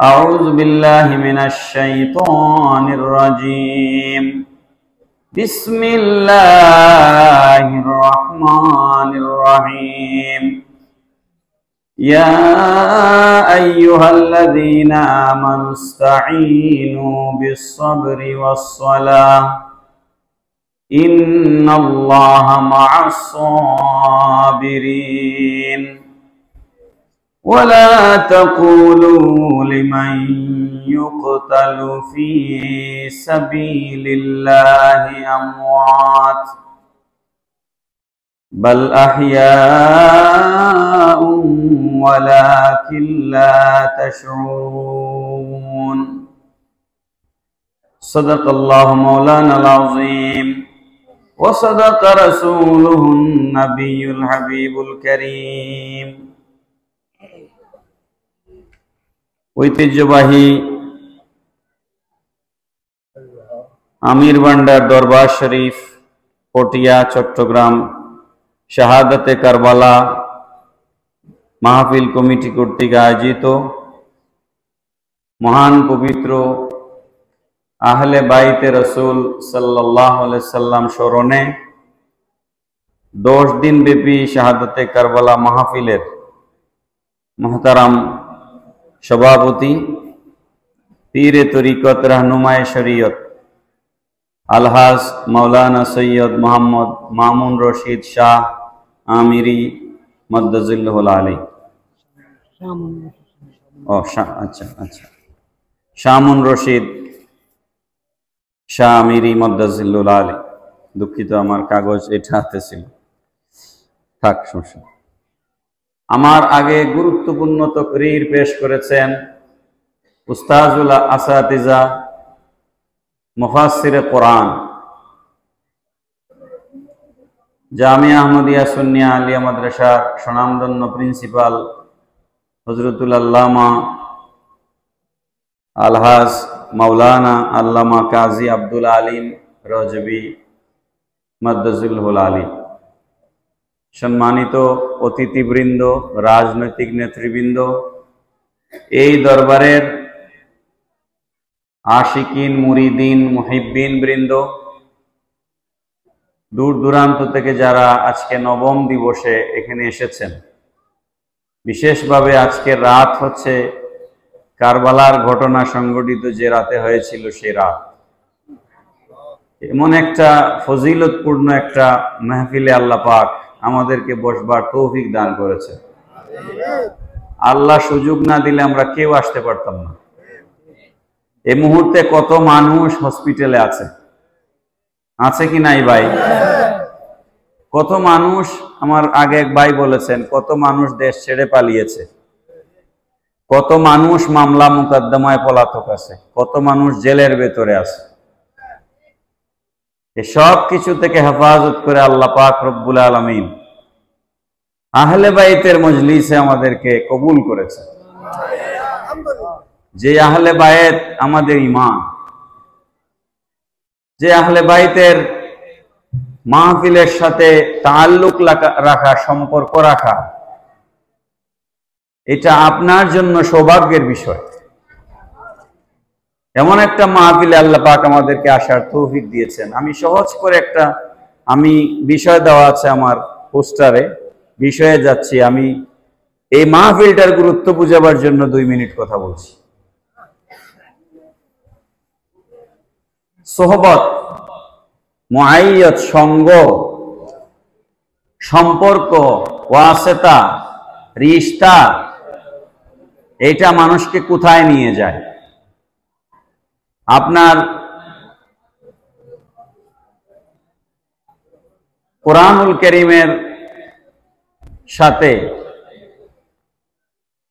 أعوذ بالله من الشيطان الرجيم. بسم الله الرحمن الرحيم. يا أيها الذين آمنوا استعينوا بالصبر والصلاة إن الله مع الصابرين. ولا تقولوا لمن يقتل في سبيل الله أموات بل أحياء ولكن لا تشعرون. صدق الله مولانا العظيم وصدق رسوله النبي الحبيب الكريم. ঐতিহ্যবাহী আমির ভান্ডার দরবার শরীফ পটিয়া চট্টগ্রাম শাহাদাতে কারবালা মাহফিল কমিটি কর্তৃক আয়োজিত মহান পবিত্র আহলে বাইতে রসুল সাল্লাল্লাহু আলাইহি সাল্লাম স্মরণে 10 দিন ব্যাপী শাহাদাতে কারবালা মাহফিলের মুহতারাম সভাপতি পীরে তরিকত রাহনুমায়ে শরীয়ত আলহাজ মাওলানা সৈয়দ মোহাম্মদ মামুন রশিদ শাহ আমিরি মদ্দাজিল্লাহুল আলী শামুন রশিদ শাহ আমিরি মদ্দাজিল্লাহুল আলী। দুঃখিত, আমার কাগজ এটা হাতে ছিল, থাক সমস্যা। আমার আগে গুরুত্বপূর্ণ তকরীর পেশ করেছেন উস্তাজুল আসাতিজা মুফাসসিরে কোরআন জামিয়া আহমদিয়া সুন্নিয়া আলিয়া মাদ্রাসার স্বনামধন্য প্রিন্সিপাল হযরতুল আল্লামা আলহাজ মাওলানা আল্লামা কাজী আব্দুল আলিম রজবি মাদ্দাজিল্লাহুল আলী। সম্মানিত অতিথিবৃন্দ, রাজনৈতিক নেতৃবৃন্দ, এই দরবারের আশিকিন, মুরিদিন, মুহিব্বিন বৃন্দ, দূর দূরান্ত থেকে যারা আজকে নবম দিবসে এখানে এসেছেন, বিশেষভাবে আজকের রাত হচ্ছে কারবালার ঘটনা সংঘটিত যে রাতে হয়েছিল সে রাত। এমন একটা ফজিলতপূর্ণ একটা মাহফিলে আল্লাহ পাক আমাদেরকে বসবার তৌফিক দান করেছে। আল্লাহ সুযোগ না দিলে আমরা কেউ আসতে পারতাম না। এই মুহূর্তে কত মানুষ হসপিটালে আছে কি নাই ভাই? কত মানুষ, আমার আগে এক ভাই বলেছেন, কত মানুষ দেশ ছেড়ে পালিয়েছে, কত মানুষ মামলা মুকদ্দমায় পলাতক আছে, কত মানুষ জেলের ভেতরে আছে। সব কিছু থেকে হেফাজত করে আল্লাহ পাক রব্বুল আলামিন আহলে বাইতের মজলিসে আমাদেরকে কবুল করেছে। যে আহলে বাইত আমাদের ঈমান, যে আহলে বাইতের মাহফিলের সাথে তাআল্লুক রাখা, সম্পর্ক রাখা, এটা আপনার জন্য সৌভাগ্যের বিষয়। এমন একটা মাহফিলে আল্লাহ পাক আমাদেরকে আসার তৌফিক দিয়েছেন। আমি সহজ করে একটা বিষয় দেওয়া আছে আমার পোস্টারে, বিষয়ে যাচ্ছি। আমি এই মাহফিলটার গুরুত্ব বুঝাবার জন্য 2 মিনিট কথা বলছি। সোহবত, মুআইয়াত, সঙ্গ, সম্পর্ক, ওয়াসিতা, রিশতা, এটা মানুষকে কোথায় নিয়ে যায়? আপনার কোরআনুল কারীমের সাথে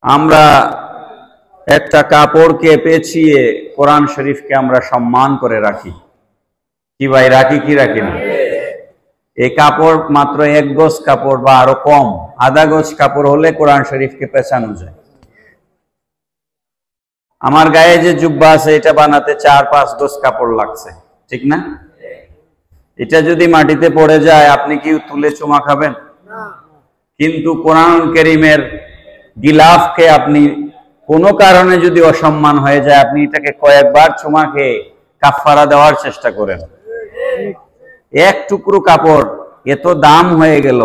আমরা একটা কাপড়কে পেঁচিয়ে কোরআন শরীফকে আমরা সম্মান করে রাখি। কি ভাই, রাখি কি রাখি না? এই কাপড় মাত্র 1 গজ কাপড় বা আরো কম, আধা গজ কাপড় হলে কোরআন শরীফকে পেঁচানো যায়। আমার গায়ে যে জুব্বা আছে এটা বানাতে 4-5 গজ কাপড় লাগছে, ঠিক না? এটা যদি মাটিতে পড়ে যায় আপনি কি তুলে চুমা খাবেন? কিন্তু কোরআন কারীমের গিলাফকে আপনি কোনো কারণে যদি অসম্মান হয়ে যায়, আপনি এটাকে কয়েকবার চুমা খেয়ে কাফারা দেওয়ার চেষ্টা করেন। এক টুকরো কাপড় এত দাম হয়ে গেল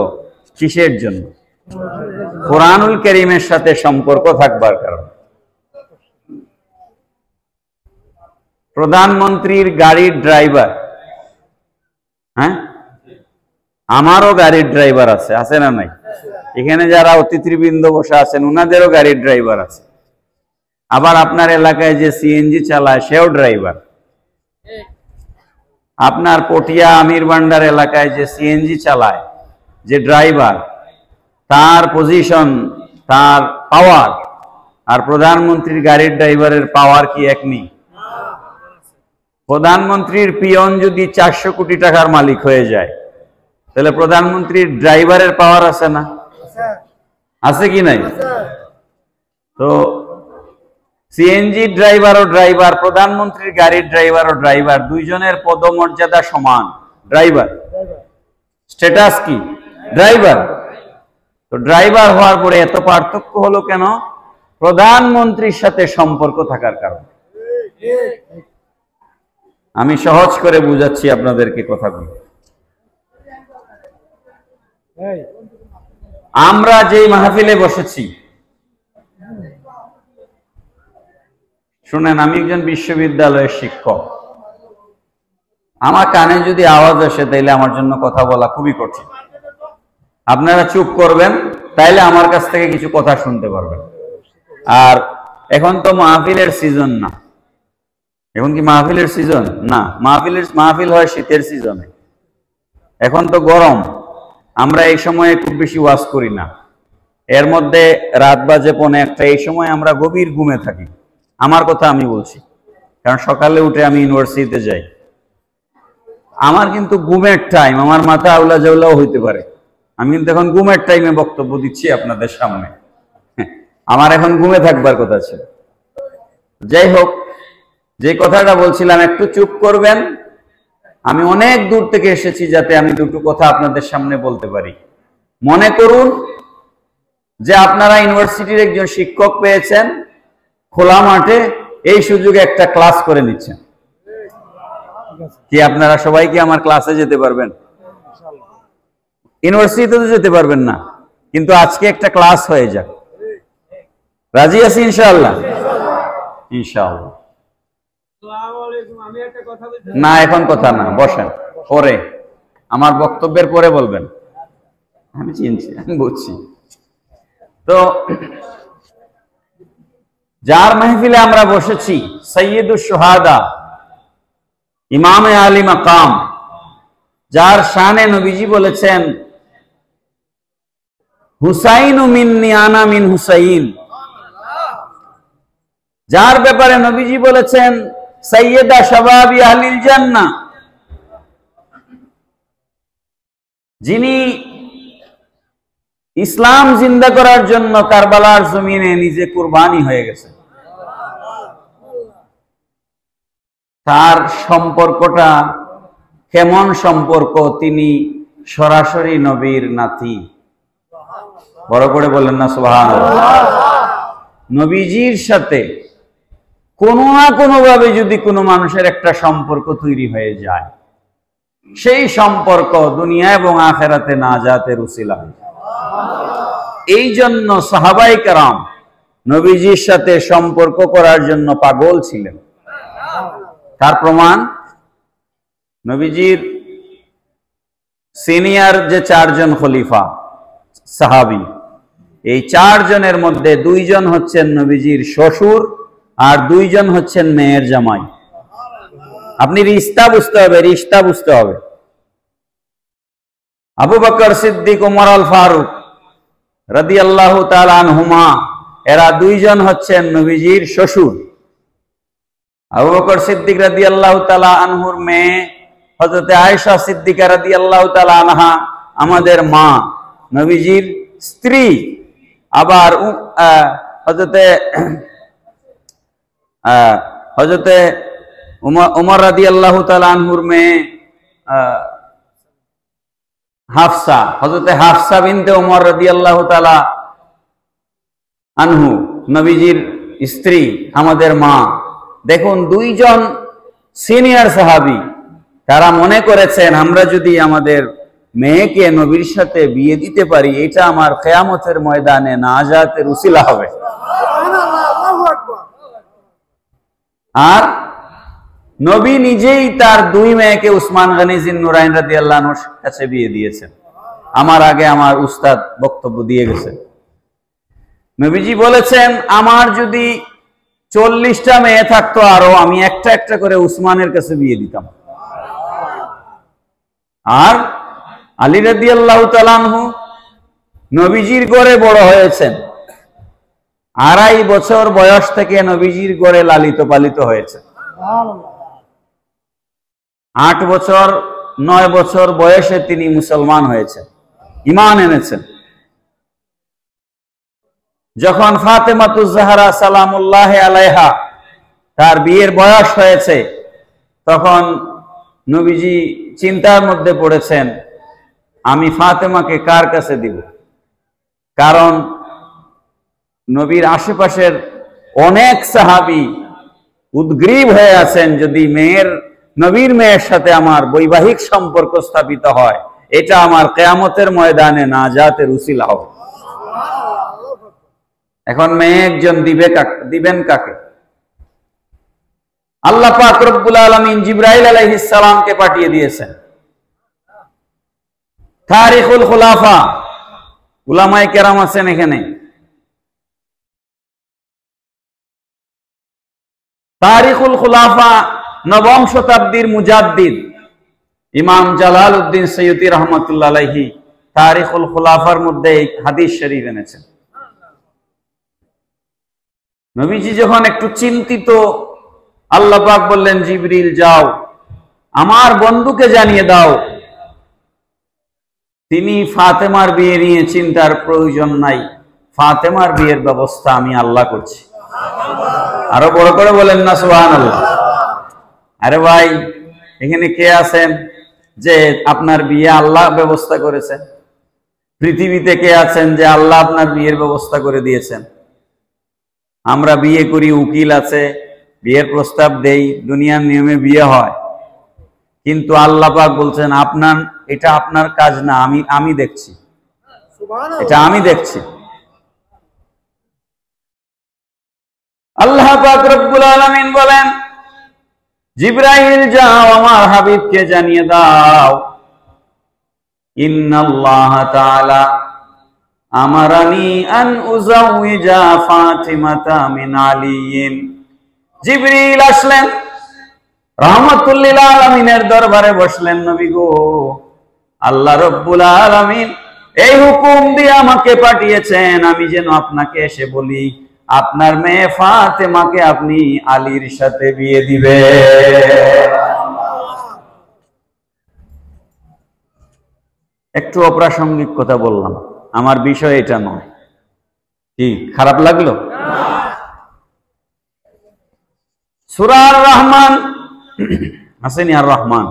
কিসের জন্য? কোরআনুল কারীমের সাথে সম্পর্ক থাকবার কারণে। প্রধানমন্ত্রীর গাড়ির ড্রাইভার, হ্যাঁ, আমারও গাড়ির ড্রাইভার আছে না নাই? এখানে যারা অতিথিবৃন্দ বসে আছেন ওনাদেরও গাড়ির ড্রাইভার আছে। আবার আপনার এলাকায় যে সিএনজি চালায় সেও ড্রাইভার। আপনার পটিয়া আমির বান্ডার এলাকায় যে সিএনজি চালায় যে ড্রাইভার, তার পজিশন, তার পাওয়ার আর প্রধানমন্ত্রীর গাড়ির ড্রাইভারের পাওয়ার কি এক নেই? প্রধানমন্ত্রীর পিয়ন যদি 400 কোটি টাকার মালিক হয়ে যায়, তাহলে প্রধানমন্ত্রীর ড্রাইভারের পাওয়ার আছে না? আছে কি নাই? তো সিএনজি ড্রাইভারও ড্রাইভার, প্রধানমন্ত্রীর গাড়ির ড্রাইভারও ড্রাইভার, দুইজনের পদমর্যাদা সমান। ড্রাইভার স্ট্যাটাস কি? ড্রাইভার। তো ড্রাইভার হওয়ার পরে এত পার্থক্য হলো কেন? প্রধানমন্ত্রীর সাথে সম্পর্ক থাকার কারণে। আমি সহজ করে বুঝাচ্ছি আপনাদেরকে কথাগুলো। আমরা যেই মাহফিলে বসেছি, শুনেন, আমি একজন বিশ্ববিদ্যালয়ের শিক্ষক। আমার কানে যদি আওয়াজ আসে তাইলে আমার জন্য কথা বলা খুবই কঠিন। আপনারা চুপ করবেন, তাইলে আমার কাছ থেকে কিছু কথা শুনতে পারবেন। আর এখন তো মাহফিলের সিজন না। এখন কি মাহফিলের সিজন? না, মাহফিল হয় শীতের সিজনে। এখন তো গরম, আমরা এই সময়ে খুব বেশি ওয়াজ করি না। এর মধ্যে রাত বাজে 1:45, এই সময় আমরা গভীর ঘুমে থাকি। আমার কথা আমি বলছি, কারণ সকালে উঠে আমি ইউনিভার্সিটিতে যাই। আমার কিন্তু ঘুমের টাইম, আমার মাথা আউলা জাউলাও হইতে পারে। আমি কিন্তু এখন ঘুমের টাইমে বক্তব্য দিচ্ছি আপনাদের সামনে। আমার এখন ঘুমে থাকবার কথা ছিল। যাই হোক, যে কথাটা বলছিলাম, একটু চুপ করবেন। আমি অনেক দূর থেকে এসেছি যাতে আমি দুটো কথা আপনাদের সামনে বলতে পারি। মনে করুন যে আপনারা ইউনিভার্সিটির একজন শিক্ষক পেয়েছেন, খোলা মাঠে এই সুযোগে একটা ক্লাস করে নিচ্ছেন। কি আপনারা সবাই কি আমার ক্লাসে যেতে পারবেন? ইউনিভার্সিটিতে তো যেতে পারবেন না, কিন্তু আজকে একটা ক্লাস হয়ে যাক। রাজি আছি ইনশাআল্লাহ? ইনশাআল্লাহ। না, এখন কথা না, বসেন, পরে আমার বক্তব্যের পরে বলবেন। আমি চিনছি, আমি বুঝছি। তো যার মাহফিলে আমরা বসেছি, সৈয়দুশ শুহাদা, ইমামে আলী মাকাম, যার শানে নবীজি বলেছেন হুসাইন মিন্নি আনা মিন হুসাইন, যার ব্যাপারে নবীজি বলেছেন সাইয়্যিদা শাবাবি আহলিল জান্নাহ, যিনি ইসলাম জিন্দা করার জন্য কারবালার জমিনে নিজে কুরবানি হয়ে গেছে, তার সম্পর্কটা কেমন সম্পর্ক? তিনি সরাসরি নবীর নাতি। বড় করে বলেন না সুবহানাল্লাহ। নবীজির সাথে কোনো না কোনো ভাবে যদি কোনো মানুষের একটা সম্পর্ক তৈরি হয়ে যায়, সেই সম্পর্ক দুনিয়া এবং আখিরাতে নাজাতের উসিলা। এই জন্য সাহাবায়ে কেরাম নবীজির সাথে সম্পর্ক করার জন্য পাগল ছিলেন। তার প্রমাণ, নবীজির সিনিয়র যে 4 জন খলিফা সাহাবী, এই 4 জনের মধ্যে 2 জন হচ্ছেন নবীজির শ্বশুর আর 2 জন হচ্ছেন মেয়ের জামাই। আপনি রিশতা বুঝতে হবে, রিশতা বুঝতে হবে। আবু বকর সিদ্দিক, ওমর আল ফারুক রাদিয়াল্লাহু তাআলা আনহুমা, এরা 2 জন হচ্ছেন নবীজির শ্বশুর। আবু বকর সিদ্দিক রাদিয়াল্লাহু তাআলা আনহুর মেয়ে হযরত আয়েশা সিদ্দিকা রাদিয়াল্লাহু তাআলা আনহা আমাদের মা, নবীজির স্ত্রী। আবার হযরতে উমর রাদিয়াল্লাহু তাআলা আনহুর মেয়ে হাফসা, হযরতে হাফসা বিনতে উমর রাদিয়াল্লাহু তাআলা আনহু নবীজির স্ত্রী, আমাদের মা, দেখুন দুইজন সিনিয়র সাহাবী, তারা মনে করেছেন আমরা যদি আমাদের মেয়েকে নবীর সাথে বিয়ে দিতে পারি এটা আমার কিয়ামতের ময়দানে নাজাতের উসিলা হবে। আর নবী নিজেই তার দুই মেয়েকে উসমান গনি জিন্নুরাইন রাদিয়াল্লাহু আনহুর কাছে বিয়ে দিয়েছেন। আমার আগে আমার উস্তাদ বক্তব্য দিয়ে গেছেন। নবীজি বলেছেন আমার যদি 40টা মেয়ে থাকতো আরো আমি একটা একটা করে উসমানের কাছে বিয়ে দিতাম। আর আলী রাদিয়াল্লাহু তাআলা আনহু নবীজির ঘরে বড় হয়েছেন, 2.5 বছর বয়স থেকে নবীজির ঘরে লালিত পালিত হয়েছে। 8 বছর 9 বছর বয়সে তিনি মুসলমান হয়েছেন, ঈমান এনেছেন। যখন ফাতেমাতুজ জাহরা সালামুল্লাহি আলাইহা তার বিয়ের বয়স হয়েছে তখন নবীজি চিন্তার মধ্যে পড়েছেন আমি ফাতেমাকে কার কাছে দিব। কারণ নবীর আশেপাশের অনেক সাহাবী উদ্গ্রীব হয়ে আছেন যদি নবীর মেয়ের সাথে আমার বৈবাহিক সম্পর্ক স্থাপিত হয় এটা আমার কিয়ামতের ময়দানে নাজাতের উসিলা হবে। এখন মেয়ে একজন দিবেন কাকে? আল্লাহ পাক রব্বুল আলামিন জিবরাইল আলাইহিস সালামকে পাঠিয়ে দিয়েছেন। তারিখুল খুলাফা, উলামায়ে কেরাম আছেন এখানে, তারিখুল খুলাফা 9ম শতাব্দীর মুজাদ্দিদ ইমাম জালালউদ্দিন সৈয়দী রাহমাতুল্লাহ আলাইহি তারিখুল খুলাফার মধ্যে এই হাদিস শরীফ এনেছেন। নবীজি যখন একটু চিন্তিত, আল্লাহ পাক বললেন জিবরিল যাও আমার বন্ধুকে জানিয়ে দাও তিনি ফাতেমার বিয়ে নিয়ে চিন্তার প্রয়োজন নাই, ফাতেমার বিয়ের ব্যবস্থা আমি আল্লাহ করছি। আরো বড় করে বলেন না সুবহানাল্লাহ। আরে ভাই এখানে কে আছেন যে আপনার বিয়ে আল্লাহ ব্যবস্থা করেছেন? পৃথিবীতে কে আছেন যে আল্লাহ আপনার বিয়ের ব্যবস্থা করে দিয়েছেন? আমরা বিয়ে করি, উকিল আছে, বিয়ের প্রস্তাব দেই, দুনিয়ার নিয়মে বিয়ে হয়, কিন্তু আল্লাহ পাক বলছেন এটা আপনার কাজ না, আমি দেখছি, এটা আমি দেখছি। আল্লাহ পাক রব্বুল আলামিন বলেন জিবরাইল যাও আমার হাবিবকে জানিয়ে দাও ইন্নাল্লাহ তাআলা আমারানি আন উযাওয়িজা ফাতিমাতা মিন আলিয়িন। জিবরিল আসলেন, রাহমাতুল লিল আলামিনের দরবারে বসলেন। নবী গো, আল্লাহ রব্বুল আলামিন এই হুকুম দিয়ে আমাকে পাঠিয়েছেন আমি যেন আপনাকে এসে বলি আপনার মেয়ে ফাতেমাকে আপনি আলীর সাথে বিয়ে দিবেন। একটু অপ্রাসঙ্গিক কথা বললাম, আমার বিষয় এটা নয়, কি খারাপ লাগলো? সূরা আর রহমান আসেনি? আর রহমান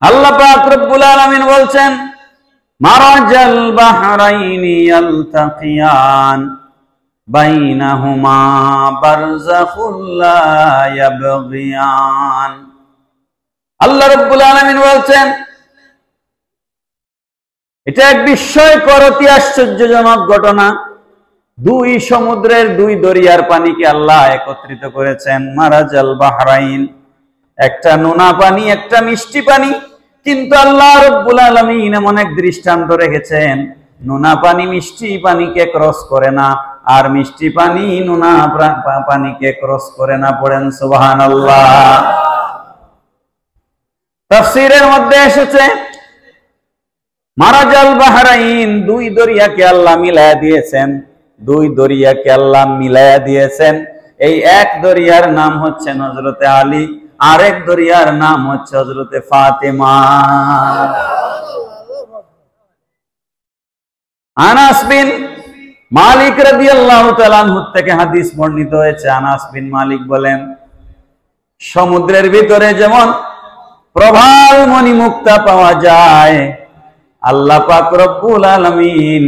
আল্লাহ পাক রব্বুল আলামিন বলছেন মারাজাল বাহরাইনি ইয়ালতাকিয়ান বাইনাহুমা বারযাখুল লা ইয়াবগিয়ান। আল্লাহ রব্বুল আলামিন বলছেন এটা এক বিস্ময়কর অতি আশ্চর্যজনক ঘটনা। দুই সমুদ্রের দুই দরিয়ার পানিকে আল্লাহ একত্রিত করেছেন। মারাজাল বাহরাইন, একটা নোনা পানি একটা মিষ্টি পানি, কিন্তু আল্লাহ রব্বুল আলামিন এমন এক দৃষ্টান্ত রেখেছেন নোনা পানি মিষ্টি পানিকে ক্রস করে না, আর মিষ্টি পানি নোনা পানিকে ক্রস করে না। পড়েন সুবহানাল্লাহ। তাফসীরের মধ্যে এসেছে মারাজাল বাহরাইন, দুই দরিয়াকে আল্লাহ মিলায়া দিয়েছেন, দুই দরিয়াকে আল্লাহ মিলায়া দিয়েছেন। এই এক দরিয়ার নাম হচ্ছে হযরতে আলী, আরেক দরিয়ার নাম হচ্ছে হযরতে ফাতেমা। আনাস বিন মালিক রাদিয়াল্লাহু তাআলা আনহু থেকে হাদিস বর্ণিত হয়েছে। আনাস বিন মালিক বলেন সমুদ্রের ভিতরে যেমন প্রবাল মণিমুক্তা পাওয়া যায়, আল্লাহ পাক রব্বুল আলামিন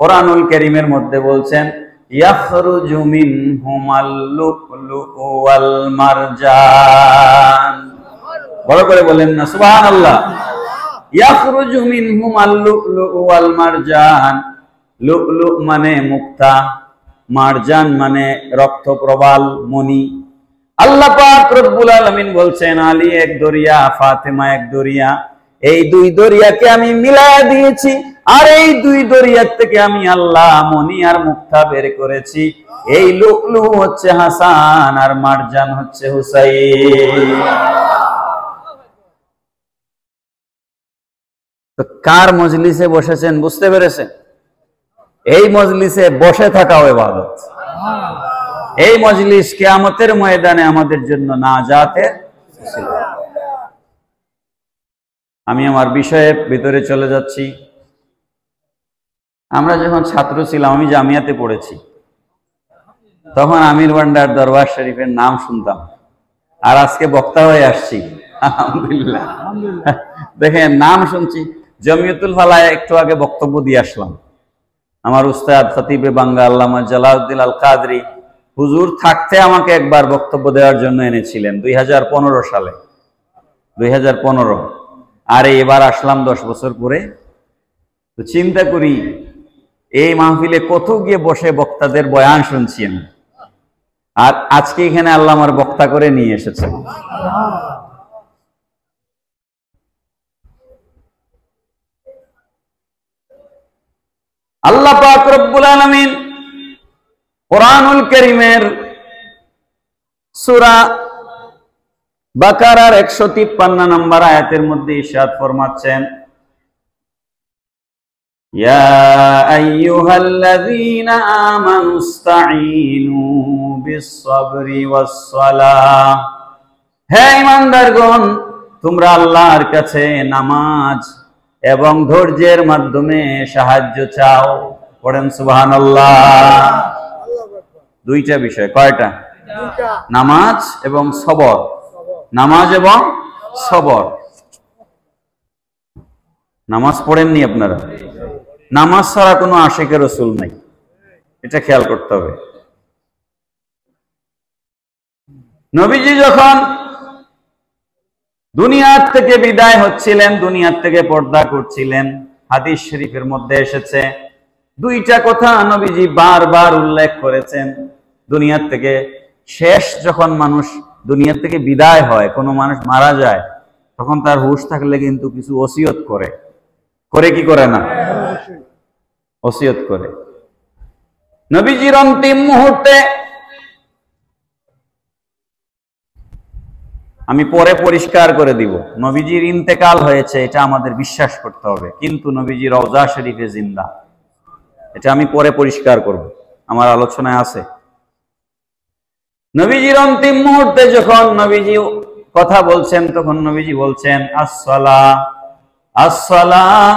কোরআনুল কারীমের মধ্যে বলছেন ইয়াখরুজু মিনহুমাল লু'লু'উ ওয়াল মারজান। বড় করে বলেন না সুবহানাল্লাহ। ইয়াখরুজু মিনহুমাল লু'লু'উ ওয়াল মারজান। লু'লু মানে মুক্তা, মারজান মানে রক্ত প্রবাল মণি। আল্লাহ পাক রব্বুল আলামিন বলছেন, আলী এক দরিয়া, ফাতেমা এক দরিয়া, এই দুই দরিয়াকে আমি মিলায়া দিয়েছি, আর এই দুই দরিয়ার থেকে আমি আল্লাহ মণি আর মুক্তা বের করেছি। এই লু'লু হচ্ছে হাসান আর মারজান হচ্ছে হুসাইন। তো কার মজলিসে বসেছেন বুঝতে পেরেছেন? এই মজলিসে বসে থাকাও ইবাদত। এই মজলিস কিয়ামতের ময়দানে আমাদের জন্য নাজাতের ওসিলা। আমি আমার বিষয়ে ভিতরে চলে যাচ্ছি। আমরা যখন ছাত্র ছিলাম, আমি জামিয়াতে পড়েছি, তখন আমির ভান্ডার দরবার শরীফের নাম শুনতাম, আর আজকে বক্তা হয়ে আসছি আলহামদুলিল্লাহ। দেখেন নাম শুনছি। জমিয়তুল ফালায় একটু আগে বক্তব্য দিয়ে আসলাম। আমার উস্তাদ খতিবে বাংলা আল্লামা জালালউদ্দিন আল কাদরি হুজুর থাকতে আমাকে একবার বক্তব্য দেওয়ার জন্য এনেছিলেন 2015 সালে, 2015। আর এবার আসলাম 10 বছর পরে। তো চিন্তা করি এই মাহফিলে কত গিয়ে বসে বক্তাদের বয়ান শুনছি আমি, আর আজকে এখানে আল্লাহ আমার বক্তা করে নিয়ে এসেছেন। আল্লাহ পাক রব্বুল আলামিন কুরআনুল কারীমের সূরা বাকারার 153 নম্বর আয়াতের মধ্যে ইরশাদ ফরমাচ্ছেন, ইয়া আইয়ুহাল্লাযীনা আমানুস্তাঈনু বিস-সাবরি ওয়াস-সালাহ। হে ঈমানদারগণ, তোমরা আল্লাহর কাছে নামাজ এবং ধৈর্যের মাধ্যমে সাহায্য চাও। পড়েন সুবহানাল্লাহ। দুইটা বিষয়। কয়টা? নামাজ এবং সবর। নামাজ এবং সবর। নামাজ পড়েননি আপনারা? নামাজ ছাড়া কোনো আশিকের রাসূল নাই, এটা খেয়াল করতে হবে। নবীজি যখন দুনিয়ার থেকে বিদায় হচ্ছিলেন, দুনিয়ার থেকে পর্দা করছিলেন, হাদিস শরীফের মধ্যে এসেছে দুইটা কথা নবীজি বারবার উল্লেখ করেছেন। দুনিয়ার থেকে শেষ যখন মানুষ দুনিয়ার থেকে বিদায় হয়, কোনো মানুষ মারা যায়, তখন তার হুঁশ থাকলে কিন্তু কিছু ওসিয়ত করে। করে কি করে না? ওসিয়ত করে। নবীজির অন্তিম মুহূর্তে, আমি পরে পরিষ্কার করে দিব, নবীজির ইন্তেকাল হয়েছে এটা আমাদের বিশ্বাস করতে হবে, কিন্তু নবীজি রওজা শরীফে জিন্দা, এটা আমি পরে পরিষ্কার করব, আমার আলোচনায় আছে। নবীজির অন্তিম মুহূর্তে যখন নবীজি কথা বলছেন, তখন নবীজি বলছেন আসসালাহ আসসালাহ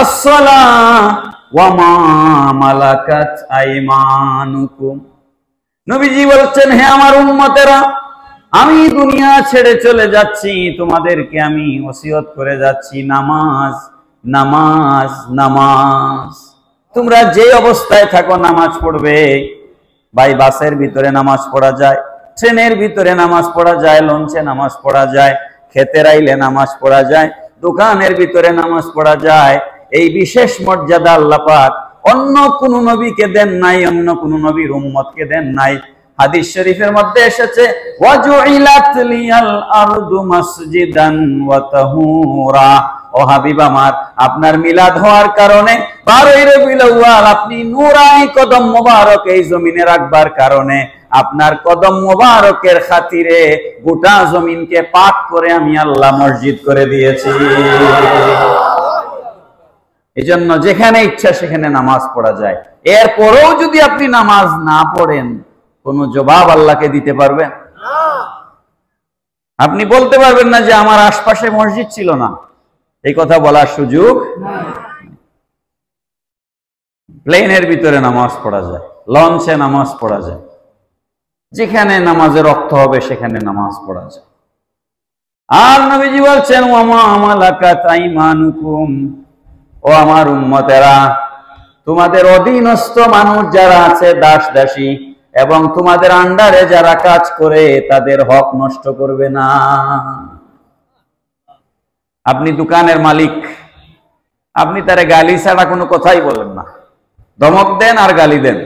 আসসালাহ ওয়া মা মালাকাত আইমানুকুম। নবীজি বলছেন, হে আমার উম্মতেরা, আমি দুনিয়া ছেড়ে চলে যাচ্ছি, তোমাদেরকে আমি ওসিয়ত করে যাচ্ছি নামাজ নামাজ নামাজ। তোমরা যে অবস্থায় থাকো নামাজ পড়বে। ভাই, বাসের ভিতরে নামাজ পড়া যায়, ট্রেনের ভিতরে নামাজ পড়া যায়, লঞ্চে নামাজ পড়া যায়, খেতে আইলে নামাজ পড়া যায়, দোকানের ভিতরে নামাজ পড়া যায়। এই বিশেষ মর্যাদা আল্লাহ পাক অন্য কোন নবীকে দেন নাই, অন্য কোন নবীর উম্মতকে দেন নাই। হাদিস শরীফের মধ্যে এসেছে, ওয়াজুইলাত লিয়াল আরদু মাসজিদান ওয়া তাহুরা। ও হাবিব আমার, আপনার মিলাদ হওয়ার কারণে 12 রবিউল আউয়াল আপনি নূরানি কদম মোবারক এই জমিনে রাখবার কারণে, আপনার কদম মোবারকের খাতিরে গোটা জমিনকে পাক করে আমি আল্লাহ মসজিদ করে দিয়েছি। এজন্য যেখানে ইচ্ছা সেখানে নামাজ পড়া যায়। এরপরেও যদি আপনি নামাজ না পড়েন, কোনো জবাব আল্লাহকে দিতে পারবেন? আপনি বলতে পারবেন না যে আমার আশপাশে মসজিদ ছিল না, এই কথা বলার সুযোগ। প্লেনের ভিতরে নামাজ পড়া যায়, লঞ্চে নামাজ পড়া যায়, যেখানে নামাজের রক্ত হবে সেখানে নামাজ পড়া যায়। আর নবীজি বলছেন, ওয়া মা মালাকাত আইমানুকুম, ও আমার উম্মতেরা, তোমাদের অধীনস্থ মানুষ যারা আছে, দাস দাসী, এবং তোমাদের আন্ডারে যারা কাজ করে, তাদের হক নষ্ট করবে না। আপনি দোকানের মালিক, আপনি তারে গালি ছাড়া কোনো কথাই বলেন না, ধমক দেন আর গালি দেন,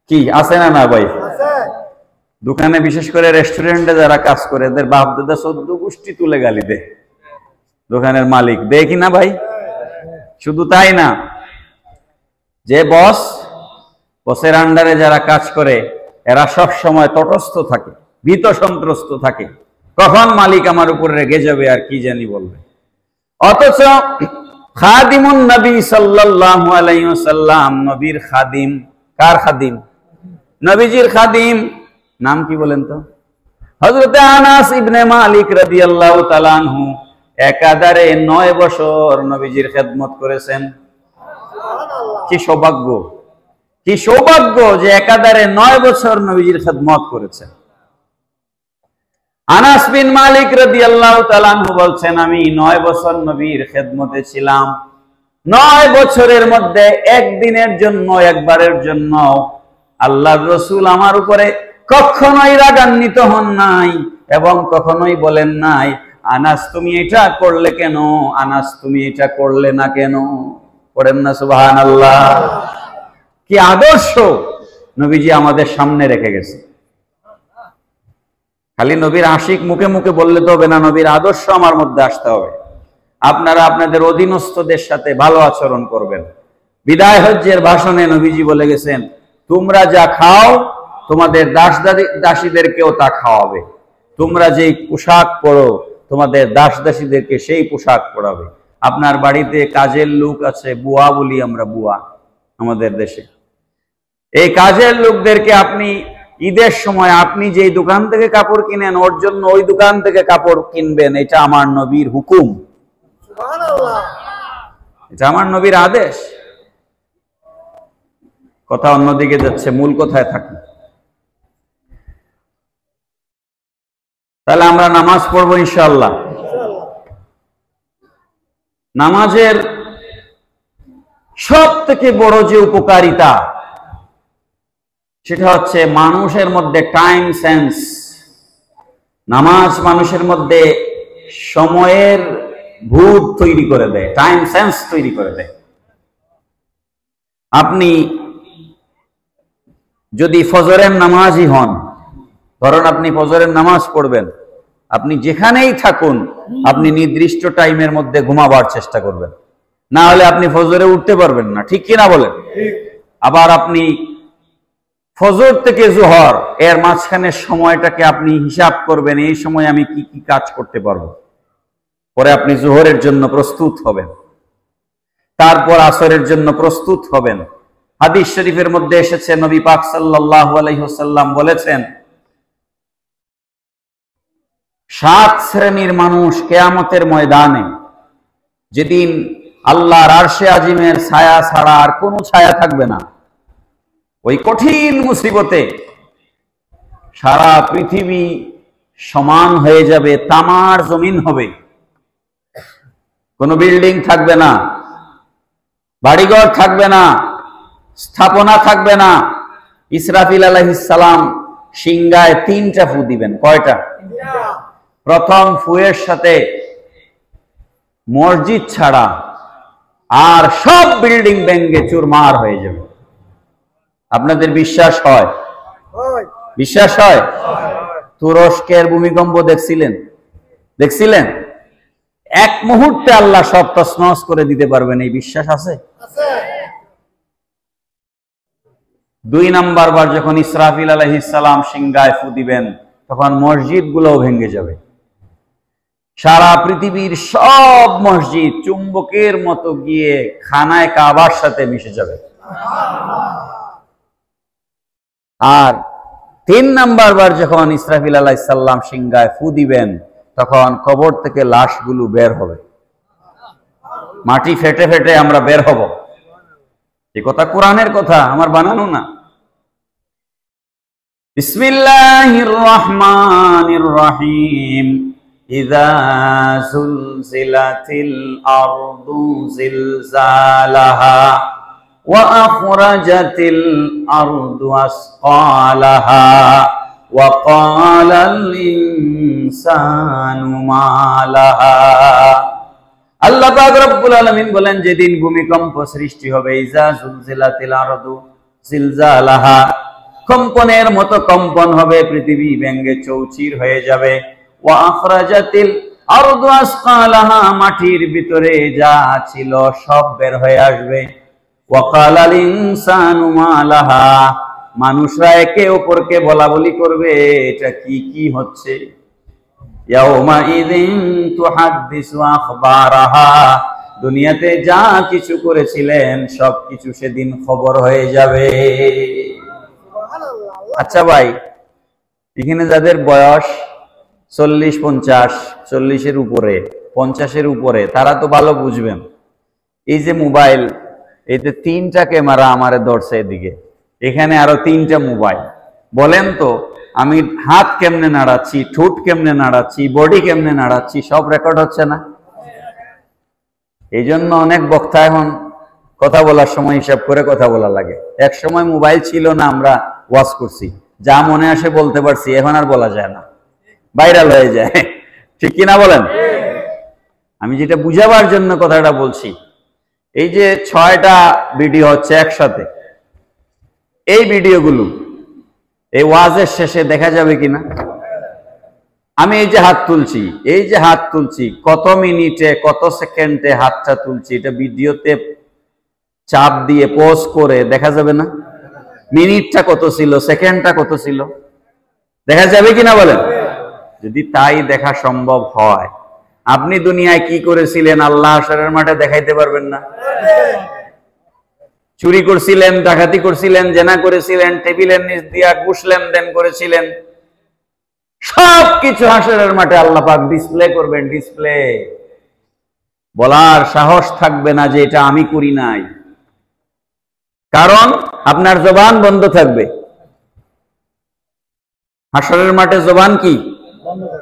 কি আছে না না ভাই? দোকানে বিশেষ করে রেস্টুরেন্টে যারা কাজ করে, এদের বাপ দাদা 14 গোষ্ঠী তুলে গালি দেয় দোকানের মালিক, দেয় কি না ভাই? শুধু তাই না, যে বসের আন্ডারে যারা কাজ করে, এরা সব সময় তটস্থ থাকে, ভীত সন্ত্রস্ত থাকে, কখন মালিক আমার উপরে রেগে যাবে আর কি জানি বলবে। অথচ খাদিমুন নবী সাল্লাল্লাহু আলাইহি ওয়াসাল্লাম, নবীর খাদিম। কার খাদিম? নবীজির খাদিম। নাম কি বলেন তো? হযরতে আনাস ইবনে মালিক রাদিয়াল্লাহু তাআলা আনহু একাধারে 9 বছর নবীজির খেদমত করেছেন। কি সৌভাগ্য, কি সৌভাগ্য যে একাধারে 9 বছর নবীজির খেদমত করেছেন। আনাস বিন মালিক রাদিয়াল্লাহু তাআলা আনহু বলছেন, আমি 9 বছর নবীর খেদমতে ছিলাম। 9 বছরের মধ্যে একদিনের জন্য, একবারের জন্য আল্লাহর রাসূল আমার উপরে কখনোই রাগান্বিত হন নাই এবং কখনোই বলেন নাই, আনাস তুমি এটা করলে কেন, আনাস তুমি এটা করলে না কেন। পড়েন না সুবহানাল্লাহ। কি আদর্শ নবীজি আমাদের সামনে রেখে গেছে। খালি নবীর আশিক মুখে মুখে বললে তো হবে না, নবীর আদর্শ আমার মধ্যে আসতে হবে। আপনারা আপনাদের অধীনস্থদের সাথে ভালো আচরণ করবেন। বিদায় হজ্জের ভাষণে নবীজি বলে গেছেন, তোমরা যা খাও তোমাদের দাসীদেরকেও তা খাওয়াবে, তোমরা যেই পোশাক পরো তোমাদের দাস দাসীদেরকে সেই পোশাক পরাবে। আপনার বাড়িতে কাজের লোক আছে, বুয়া বলি আমরা, বুয়া আমাদের দেশে। এই কাজের লোকদেরকে আপনি ঈদের সময় আপনি যেই দোকান থেকে কাপড় কিনেন, ওর জন্য ওই দোকান থেকে কাপড় কিনবেন। এটা আমার নবীর হুকুম, এটা আমার নবীর আদেশ। কথা অন্যদিকে যাচ্ছে, মূল কথায় থাকি। তাহলে আমরা নামাজ পড়বো ইনশাআল্লাহ। নামাজের সব থেকে বড় যে উপকারিতা, সেটা হচ্ছে মানুষের মধ্যে টাইম সেন্স। নামাজ মানুষের মধ্যে সময়ের ভূত তৈরি করে দেয়, টাইম সেন্স তৈরি করে দেয়। আপনি যদি ফজরের নামাজই হন, ধরুন আপনি ফজরের নামাজ পড়বেন, আপনি যেখানেই থাকুন আপনি নির্দিষ্ট টাইমের মধ্যে ঘুমাবার চেষ্টা করবেন, না হলে আপনি ফজরে উঠতে পারবেন না। ঠিক কিনা বলেন? আবার আপনি ফজর থেকে জোহর এর মাঝখানের সময়টাকে আপনি হিসাব করবেন, এই সময় আমি কি কি কাজ করতে পারবো। পরে আপনি জোহরের জন্য প্রস্তুত হবেন, তারপর আসরের জন্য প্রস্তুত হবেন। হাদিস শরীফের মধ্যে এসেছে, নবী পাক সাল্লাল্লাহু আলাইহি ওয়াসাল্লাম বলেছেন, 7 শ্রেণীর মানুষ কিয়ামতের ময়দানে, যেদিন আল্লাহর আরশে আজিমের ছায়া ছাড়া আর কোনো ছায়া থাকবে না, ওই কঠিন মুসিবতে সারা পৃথিবী সমান হয়ে যাবে, তামার জমিন হবে, কোনো বিল্ডিং থাকবে না, বাড়িঘর থাকবে না, স্থাপনা থাকবে না। ইসরাফিল আলাইহিস সালাম সিংহায় 3টা ফু দিবেন। কয়টা? প্রথম ফুয়ের সাথে মসজিদ ছাড়া আর সব বিল্ডিং ভেঙে চুরমার হয়ে যাবে। আপনাদের বিশ্বাস হয়? বিশ্বাস হয়? তুরস্কের ভূমিকম্প দেখছিলেন? এক মুহূর্তে আল্লাহ সব তছনছ করে দিতে পারবেন, এই বিশ্বাস আছে? 2 নাম্বার বার যখন ইসরাফিল আলাইহিস সালাম সিংহায় ফু দিবেন, তখন মসজিদ গুলোও ভেঙে যাবে। সারা পৃথিবীর সব মসজিদ চুম্বকের মতো গিয়ে খানায় কাবার সাথে মিশে যাবে। আর 3 নাম্বার বার যখন ইসরাফিল আলাইহিস সালাম সিংহায় ফু দিবেন, তখন কবর থেকে লাশগুলো বের হবে, মাটি ফেটে ফেটে আমরা বের হব। এই কথা কোরআনের কথা, আমার বানানো না। বিসমিল্লাহির রহমানির রহিম। ইযা যুলজিলাতিল আরদু জিলজালাহা وأخرجت الأرض أثقالها وقال الإنسان ما لها আল্লাহ পাক রব্বুল আলামিন বলেন যেদিন ভূমিকম্প সৃষ্টি হবে ইজা জুলজিলাতিল আরদু জিলজালাহা কম্পনের মতো কম্পন হবে পৃথিবী ভেঙে চৌচির হয়ে যাবে ওয়া আখরাজাতিল আরদু আসকালাহা মাটির ভিতরে যা ছিল সব বের হয়ে আসবে ওয়া ক্বালাল ইনসানু মা লাহা মানুষরা একে অপরকে বলাবলি করবে এটা কি কি হচ্ছে ইয়াউমা ইযিন তুহাদ্দিসু আখবারাহা দুনিয়াতে যা কিছু করেছিলেন সবকিছু সেদিন খবর হয়ে যাবে। আচ্ছা ভাই, এখানে যাদের বয়স 40-50, 40-এর উপরে, 50-এর উপরে, তারা তো ভালো বুঝবেন। এই যে মোবাইল, এতে 3টা ক্যামেরা আমারে ধরছে এদিকে, এখানে আরো 3টা মোবাইল। বলেন তো আমি হাত কেমনে নাড়াচ্ছি, ঠোঁট কেমনে নাড়াচ্ছি, বডি কেমনে নাড়াচ্ছি, সব রেকর্ড হচ্ছে না? এই জন্য অনেক বক্তা এখন কথা বলার সময় হিসাব করে কথা বলা লাগে। এক সময় মোবাইল ছিল না, আমরা ওয়াজ করছি, যা মনে আসে বলতে পারছি, এখন আর বলা যায় না, ভাইরাল হয়ে যায়। ঠিক কিনা বলেন? আমি যেটা বুঝাবার জন্য কথাটা বলছি, এই যে 6টা ভিডিও হচ্ছে একসাথে, এই ভিডিওগুলো এই ওয়াজের শেষে দেখা যাবে কিনা? আমি এই যে হাত তুলছি, এই যে হাত তুলছি, কত মিনিটে কত সেকেন্ডে হাতটা তুলছি, এটা ভিডিওতে চাপ দিয়ে পজ করে দেখা যাবে না? মিনিটটা কত ছিল, সেকেন্ডটা কত ছিল, দেখা যাবে কিনা বলেন? যদি তাই দেখা সম্ভব হয়, আপনি দুনিয়ায় কি করেছিলেন আল্লাহ হাশরের মাঠে দেখাইতে পারবেন না? চুরি করছিলেন, ডাকাতি করছিলেন, জেনা করেছিলেন, টেবিলের নিচ দিয়া ঘুষ লেনদেন করেছিলেন, সবকিছু হাশরের মাঠে আল্লাহ পাক ডিসপ্লে করবেন। ডিসপ্লে বলার সাহস থাকবে না যে এটা আমি করি নাই, কারণ আপনার জবান বন্ধ থাকবে। হাশরের মাঠে জবান কি?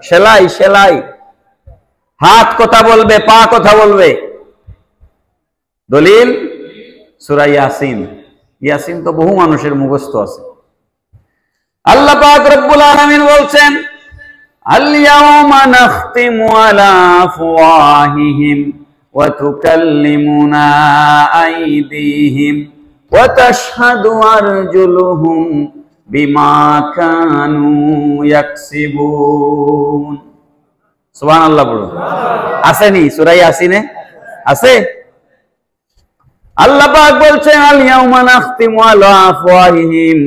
সেলাই, সেলাই। হাত কথা বলবে, পা কথা বলবে। দলিল সূরা ইয়াসিন। ইয়াসিন তো বহু মানুষের মুখস্থ আছে। আল্লাহ পাক রব্বুল আলামিন বলছেন, আল ইয়াউমা নাখতিমু আলা আফওয়াহিহিম ওয়া তুকাল্লিমুনা আইদিহিম ওয়া তাশহাদু আরজুলুহুম বিমা কানু ইয়াকসিবুন। সুবহানাল্লাহ বলুন। আসেনি সূরা ইয়াসিনে? আছে? আল্লাহ পাক বলছেন, আল ইয়াউমা নাখতিমু আলা আফওয়াহিহিম,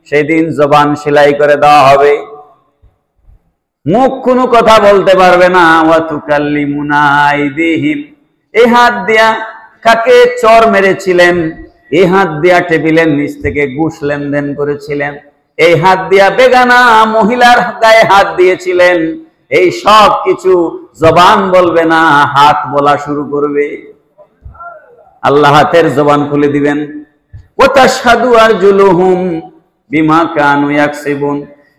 সেদিন জবান সেলাই করে দেওয়া হবে, মুখ কোনো কথা বলতে পারবে না। ওয়া তুকাল্লিমুনা আইদিহিম, এই হাত দিয়া কাকে চর মেরেছিলেন, এই হাত দিয়া টেবিলের নিচ থেকে ঘুষ লেনদেন করেছিলেন, এই হাত দিয়া বেগানা মহিলার গায়ে হাত দিয়েছিলেন, এই সব কিছু জবান বলবে না, হাত বলা শুরু করবে। আল্লাহ হাতের জবান খুলে দিবেন। ওয়া তাশহাদু আরজুলুহুম বিমা কানু ইয়াকসিবুন,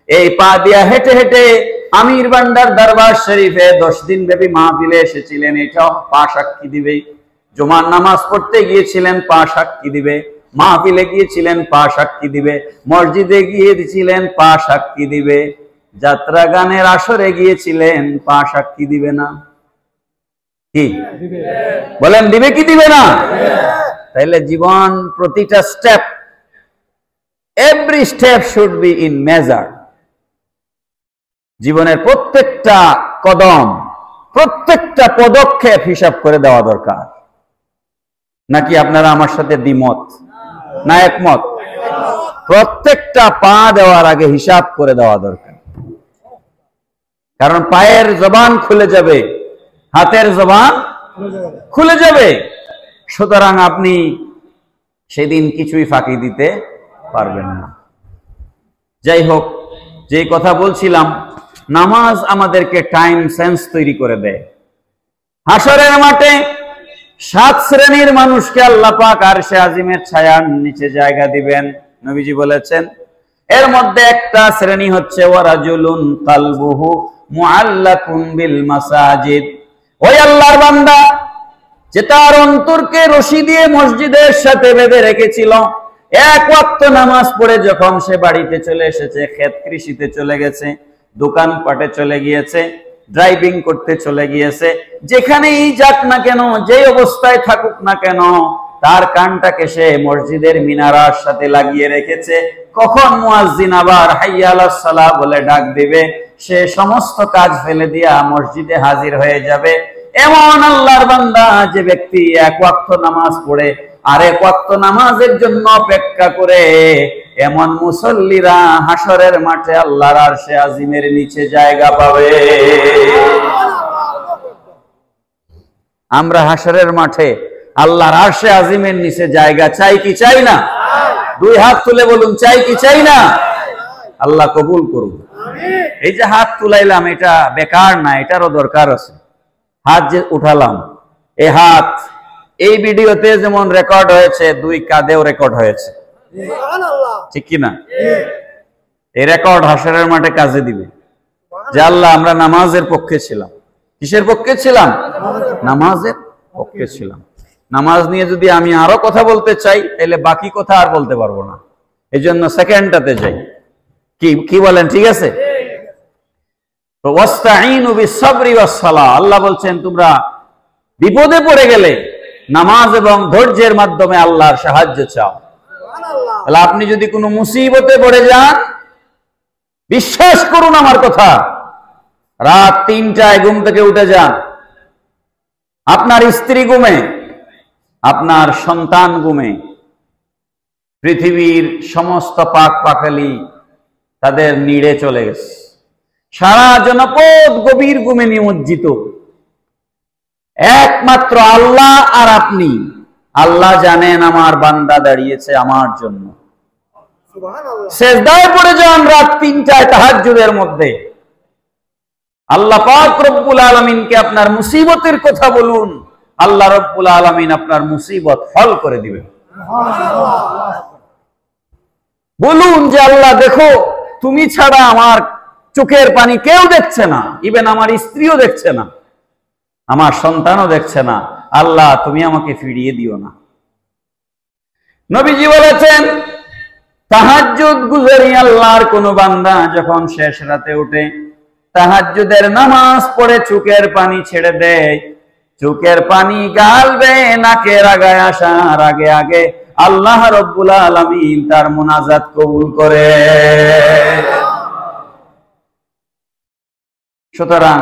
এই পা দিয়া হেঁটে হেঁটে আমির বান্দার দরবার শরীফে 10 দিন ব্যাপী মাহফিলে এসেছিলেন, এটাও পা সাক্ষী দিবে। জুমার নামাজ পড়তে গিয়েছিলেন, পা সাক্ষী দিবে। মাহফিলে গিয়েছিলেন, পা সাক্ষী দিবে। মসজিদে গিয়েছিলেন, পা সাক্ষী দিবে। যাত্রা গানের আসরে গিয়েছিলেন, পা সাক্ষী দিবে না? কি বলেন, দিবে কি দিবে না? তাইলে জীবন প্রতিটা step, every step should be in measure. জীবনের প্রত্যেকটা কদম, প্রত্যেকটা পদক্ষেপ হিসাব করে দেওয়া দরকার। নাকি আপনারা আমার সাথে দ্বিমত না একমত? প্রত্যেকটা পা দেওয়ার আগে হিসাব করে দেওয়া দরকার, কারণ পায়ের জবান খুলে যাবে, হাতের জবান খুলে যাবে। সুতরাং আপনি সেদিন কিছুই ফাঁকি দিতে পারবেন না। যাই হোক, যে কথা বলছিলাম, নামাজ আমাদেরকে টাইম সেন্স তৈরি করে দেয়। হাশরের মাঠে 7 শ্রেণীর মানুষকে আল্লাহ পাক আরশে আজিমের ছায়ার নিচে জায়গা দিবেন। নবীজি বলেছেন, এর মধ্যে একটা শ্রেণী হচ্ছে ওয়ারাজুলুন কালবুহু মুআল্লাকুন বিল মাসাজিদ। ওই আল্লাহর বান্দা যে তার অন্তরকে রশি দিয়ে মসজিদের সাথে বেঁধে রেখেছিল। এক ওয়াক্ত নামাজ পড়ে যখন সে বাড়িতে চলে এসেছে, ক্ষেত কৃষিতে চলে গেছে, দোকানপাটে চলে গিয়েছে, ড্রাইভিং করতে চলে গিয়েছে, যেখানেই যাক না কেন, যে অবস্থায় থাকুক না কেন, তার কানটাকে সে মসজিদের মিনারার সাথে লাগিয়ে রেখেছে। কখন মুয়াজ্জিন আবার হাইয়া আলাস সালাহ বলে ডাক দিবে, সে সমস্ত কাজ ফেলে দিয়া মসজিদে হাজির হয়ে যাবে। এমন আল্লাহর বান্দা যে ব্যক্তি এক ওয়াক্ত নামাজ পড়ে আরেক ওয়াক্ত নামাজের জন্য অপেক্ষা করে, এমন মুসল্লিরা হাসরের মাঠে আল্লাহর আরশে আজিমের নিচে জায়গা পাবে। আমরা হাসরের মাঠে আল্লাহর আরশে আজিমের নিচে জায়গা চাই কি চাই না? দুই হাত তুলে বলুন, চাই কি চাই না? আল্লাহ কবুল করুন। এই যে হাত তুলাইলাম, এটা বেকার না, এটারও দরকার আছে। হাত যে উঠালাম, এই হাত এই ভিডিওতে যেমন রেকর্ড হয়েছে, দুই কাঁধেও রেকর্ড হয়েছে, ঠিক কিনা? এই রেকর্ড হাসরের মাঠে কাজে দিবে যে আল্লাহ আমরা নামাজের পক্ষে ছিলাম। কিসের পক্ষে ছিলাম? নামাজের পক্ষে ছিলাম। নামাজ নিয়ে যদি আমি আরো কথা বলতে চাই, তাহলে বাকি কথা আর বলতে পারবো না। এই জন্য সেকেন্ডটাতে যাই। কি বলেন? ঠিক আছে। আল্লাহ বলছেন তোমরা বিপদে পড়ে গেলে নামাজ এবং ধৈর্যের মাধ্যমে আল্লাহর সাহায্য চাও। তাহলে আপনি যদি কোনো মুসিবতে পড়ে যান, বিশ্বাস করুন আমার কথা, রাত 3টায় ঘুম থেকে উঠে যান, আপনার স্ত্রী ঘুমে, আপনার সন্তান ঘুমে, পৃথিবীর সমস্ত পাক পাখালি তাদের নিড়ে চলে গেছে, সারা জনপদ গভীর ঘুমে নিমজ্জিত, একমাত্র আল্লাহ আর আপনি। আল্লাহ জানেন আমার বান্দা দাঁড়িয়েছে আমার জন্য। সিজদায় পড়ে যান রাত 3টায় তাহাজ্জুদের মধ্যে, আল্লাহ পাক রব্বুল আলামিনকে আপনার মুসিবতের কথা বলুন, আল্লাহ রব্বুল আলামিন আপনার মুসিবত হল করে দিবেন। বলুন যে আল্লাহ দেখো, তুমি ছাড়া আমার চোখের পানি কেউ দেখছে না, ইভেন আমার স্ত্রীও দেখছে না, আমার সন্তানও দেখছে না, আল্লাহ তুমি আমাকে ফিরিয়ে দিও না। নবীজি বলেছেন, তাহাজ্জুদ গুজারি আল্লাহর কোন বান্দা যখন শেষ রাতে উঠে তাহাজ্জুদের নামাজ পড়ে চোখের পানি ছেড়ে দেয়, চোখের পানি গাল বেয়ে নাকের আগায় আসার আগে আগে আল্লাহ রব্বুল আলামিন তার মুনাজাত কবুল করে। সুতরাং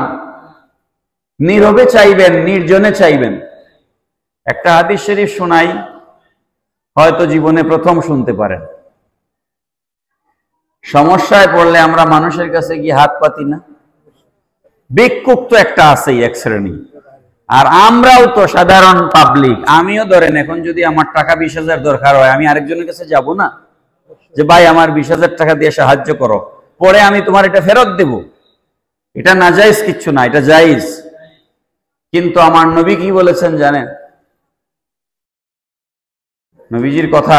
নীরবে চাইবেন, নির্জনে চাইবেন। একটা হাদিস শরীফ শোনাই, হয়তো জীবনে প্রথম শুনতে পারেন। সমস্যায় পড়লে আমরা মানুষের কাছে গিয়ে হাত পাতি না? ভিক্ষুক তো একটা আছেই, এক শ্রেণী, আর আমরাও তো সাধারণ পাবলিক। আমিও ধরেন এখন যদি আমার টাকা 20,000 দরকার হয়, আমি আরেকজনের কাছে যাব না যে ভাই আমার 20,000 টাকা দিয়ে সাহায্য করো, পরে আমি তোমার এটা ফেরত দেব। এটা নাজায়েজ কিচ্ছু না, এটা জায়েজ। কিন্তু আমার নবী কি বলেছেন জানেন? নবীজির কথা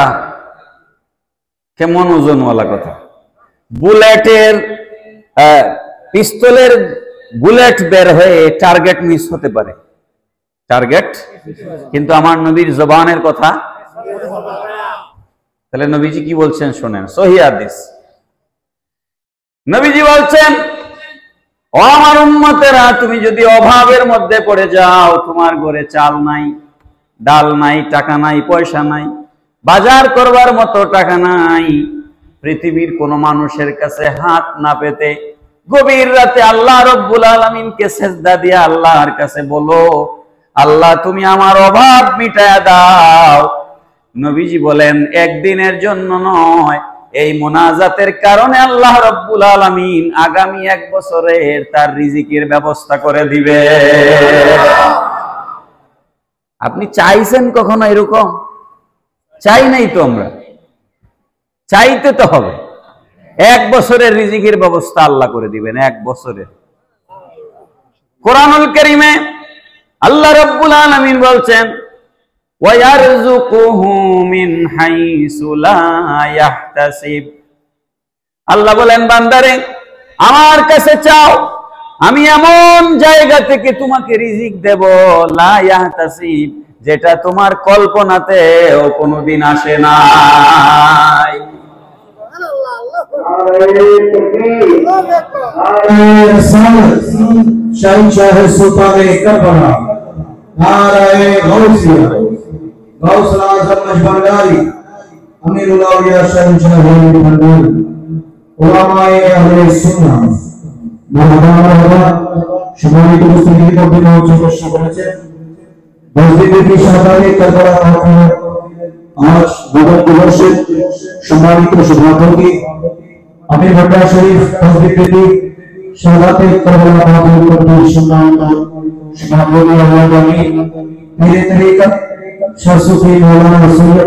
কেমন ওজনওয়ালা কথা। বুলেটের পিস্তলের বুলেট বের হয়ে টার্গেট মিস হতে পারে, টার্গেট, কিন্তু আমার নবীর জবানের কথা। তাহলে নবীজি কি বলছেন শোনেন, সহিহ হাদিস। নবীজি বলছেন, ও আমার উম্মতেরা, তুমি যদি অভাবের মধ্যে পড়ে যাও, তোমার ঘরে চাল নাই, ডাল নাই, টাকা নাই, পয়সা নাই, বাজার করবার মতো টাকা নাই, পৃথিবীর কোন মানুষের কাছে হাত না পেতে গভীর রাতে আল্লাহ রব্বুল আলামিনকে সিজদা দিয়ে আল্লাহর কাছে বলো, আল্লাহ তুমি আমার অভাব মিটায়া দাও। নবীজি বলেন, একদিনের জন্য নয়, এই মুনাজাতের কারণে আল্লাহ রব্বুল আলামিন আগামী 1 বছরের তার রিজিকের ব্যবস্থা করে দিবে। আপনি চাইছেন কখনো এরকম? চাই নাই তো আমরা, চাইতে তো হবে। 1 বছরের রিজিকের ব্যবস্থা আল্লাহ করে দিবেন, 1 বছরের। কোরআনুল কারীমে আল্লাহ রাব্বুল আলামিন বলছেন, ওয়ায়ারযুকুহু মিন হাইসু লা ইয়াহতাসিব। আল্লাহ বলেন, বান্দারে আমার কাছে চাও, আমি এমন জায়গা থেকে তোমাকে রিজিক দেব লা ইয়াহতাসিব, যেটা তোমার কল্পনাতেও কোনোদিন আসে নাই। আমিরুল আউলিয়া শাহ উলামায়ে আহলে সুন্নাহ সম্মানিত উপস্থিতি বক্তব্য করেছেন মসজিদের সহকারী কারবালা মাহফিলের আজ ভবন দিবসের সম্মানিত সভাপতি আমির ভট্টা শরীফ মসজিদ শাহাদাতে কারবালা মাহফিল কমিটির সম্মানিত সভাপতি আল্লাহী পীরে তরিকত শাহ সুফি মাওলানা রাসূল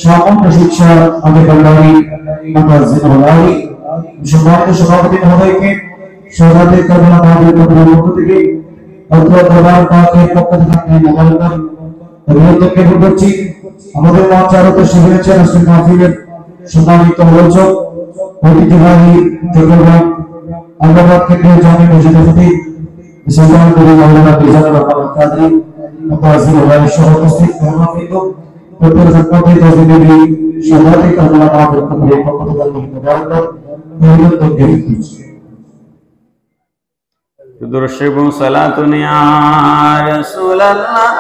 সামন্ত শিক্ষা আমির বাংলাদেশ মুতাজ্জিদ হলারি সম্মানিত সভাপতি মহোদয়কে শাহাদাতে কারবালা মাহফিল কমিটির পক্ষ থেকে দরবার পাকের পক্ষ থেকে মোবারকবাদ অভিনন্দনকে করছি। আমাদের মঞ্চারত শিবিরের আজকের মাহফিলের সম্মানিত আলোচক ঐতিহ্যবাহী চট্টগ্রাম আগ্রাবাদ কেন্দ্রীয় জামে মসজিদের খতিব সুলতান কবি মাওলানা মিজানুর রহমান কাদরী মুতাজ্জিদ হলারি সহ উপস্থিত মেহমানবৃন্দ প্রত্যেক সম্পর্কে তসবিহি শাহাদাতে কারবালা মাহফিল কমিটির পক্ষ থেকে মোবারকবাদ অভিনন্দনকে করছি। দুরুশিবু সালাতুন ইয়া রাসূলুল্লাহ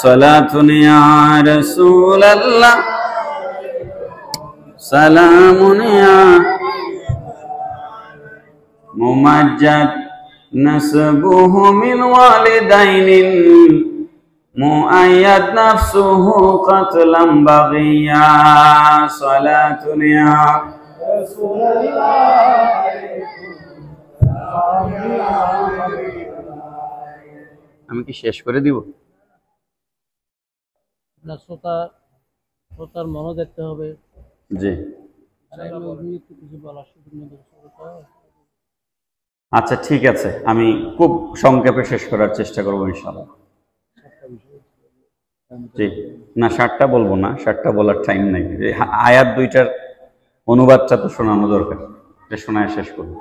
সালাতুন ইয়া রাসূলুল্লাহ সালামুন ইয়া মুমাজ্জাদ নাসবুহু মিন ওয়ালিদাইনিন মুআয়্যাদ নাফসুহু কাতলাম বাগিয়া সালাতুন ইয়া আমি কি শেষ করে দিব? শ্রোতার মনও দেখতে হবে। জি আচ্ছা ঠিক আছে, আমি খুব সংক্ষেপে শেষ করার চেষ্টা করবো ইনশাআল্লাহ। জি না 7টা বলবো না, 7টা বলার টাইম নাই। আয়াত 2টার অনুবাদটা তো শোনানো দরকার, এটা শোনায় শেষ করব।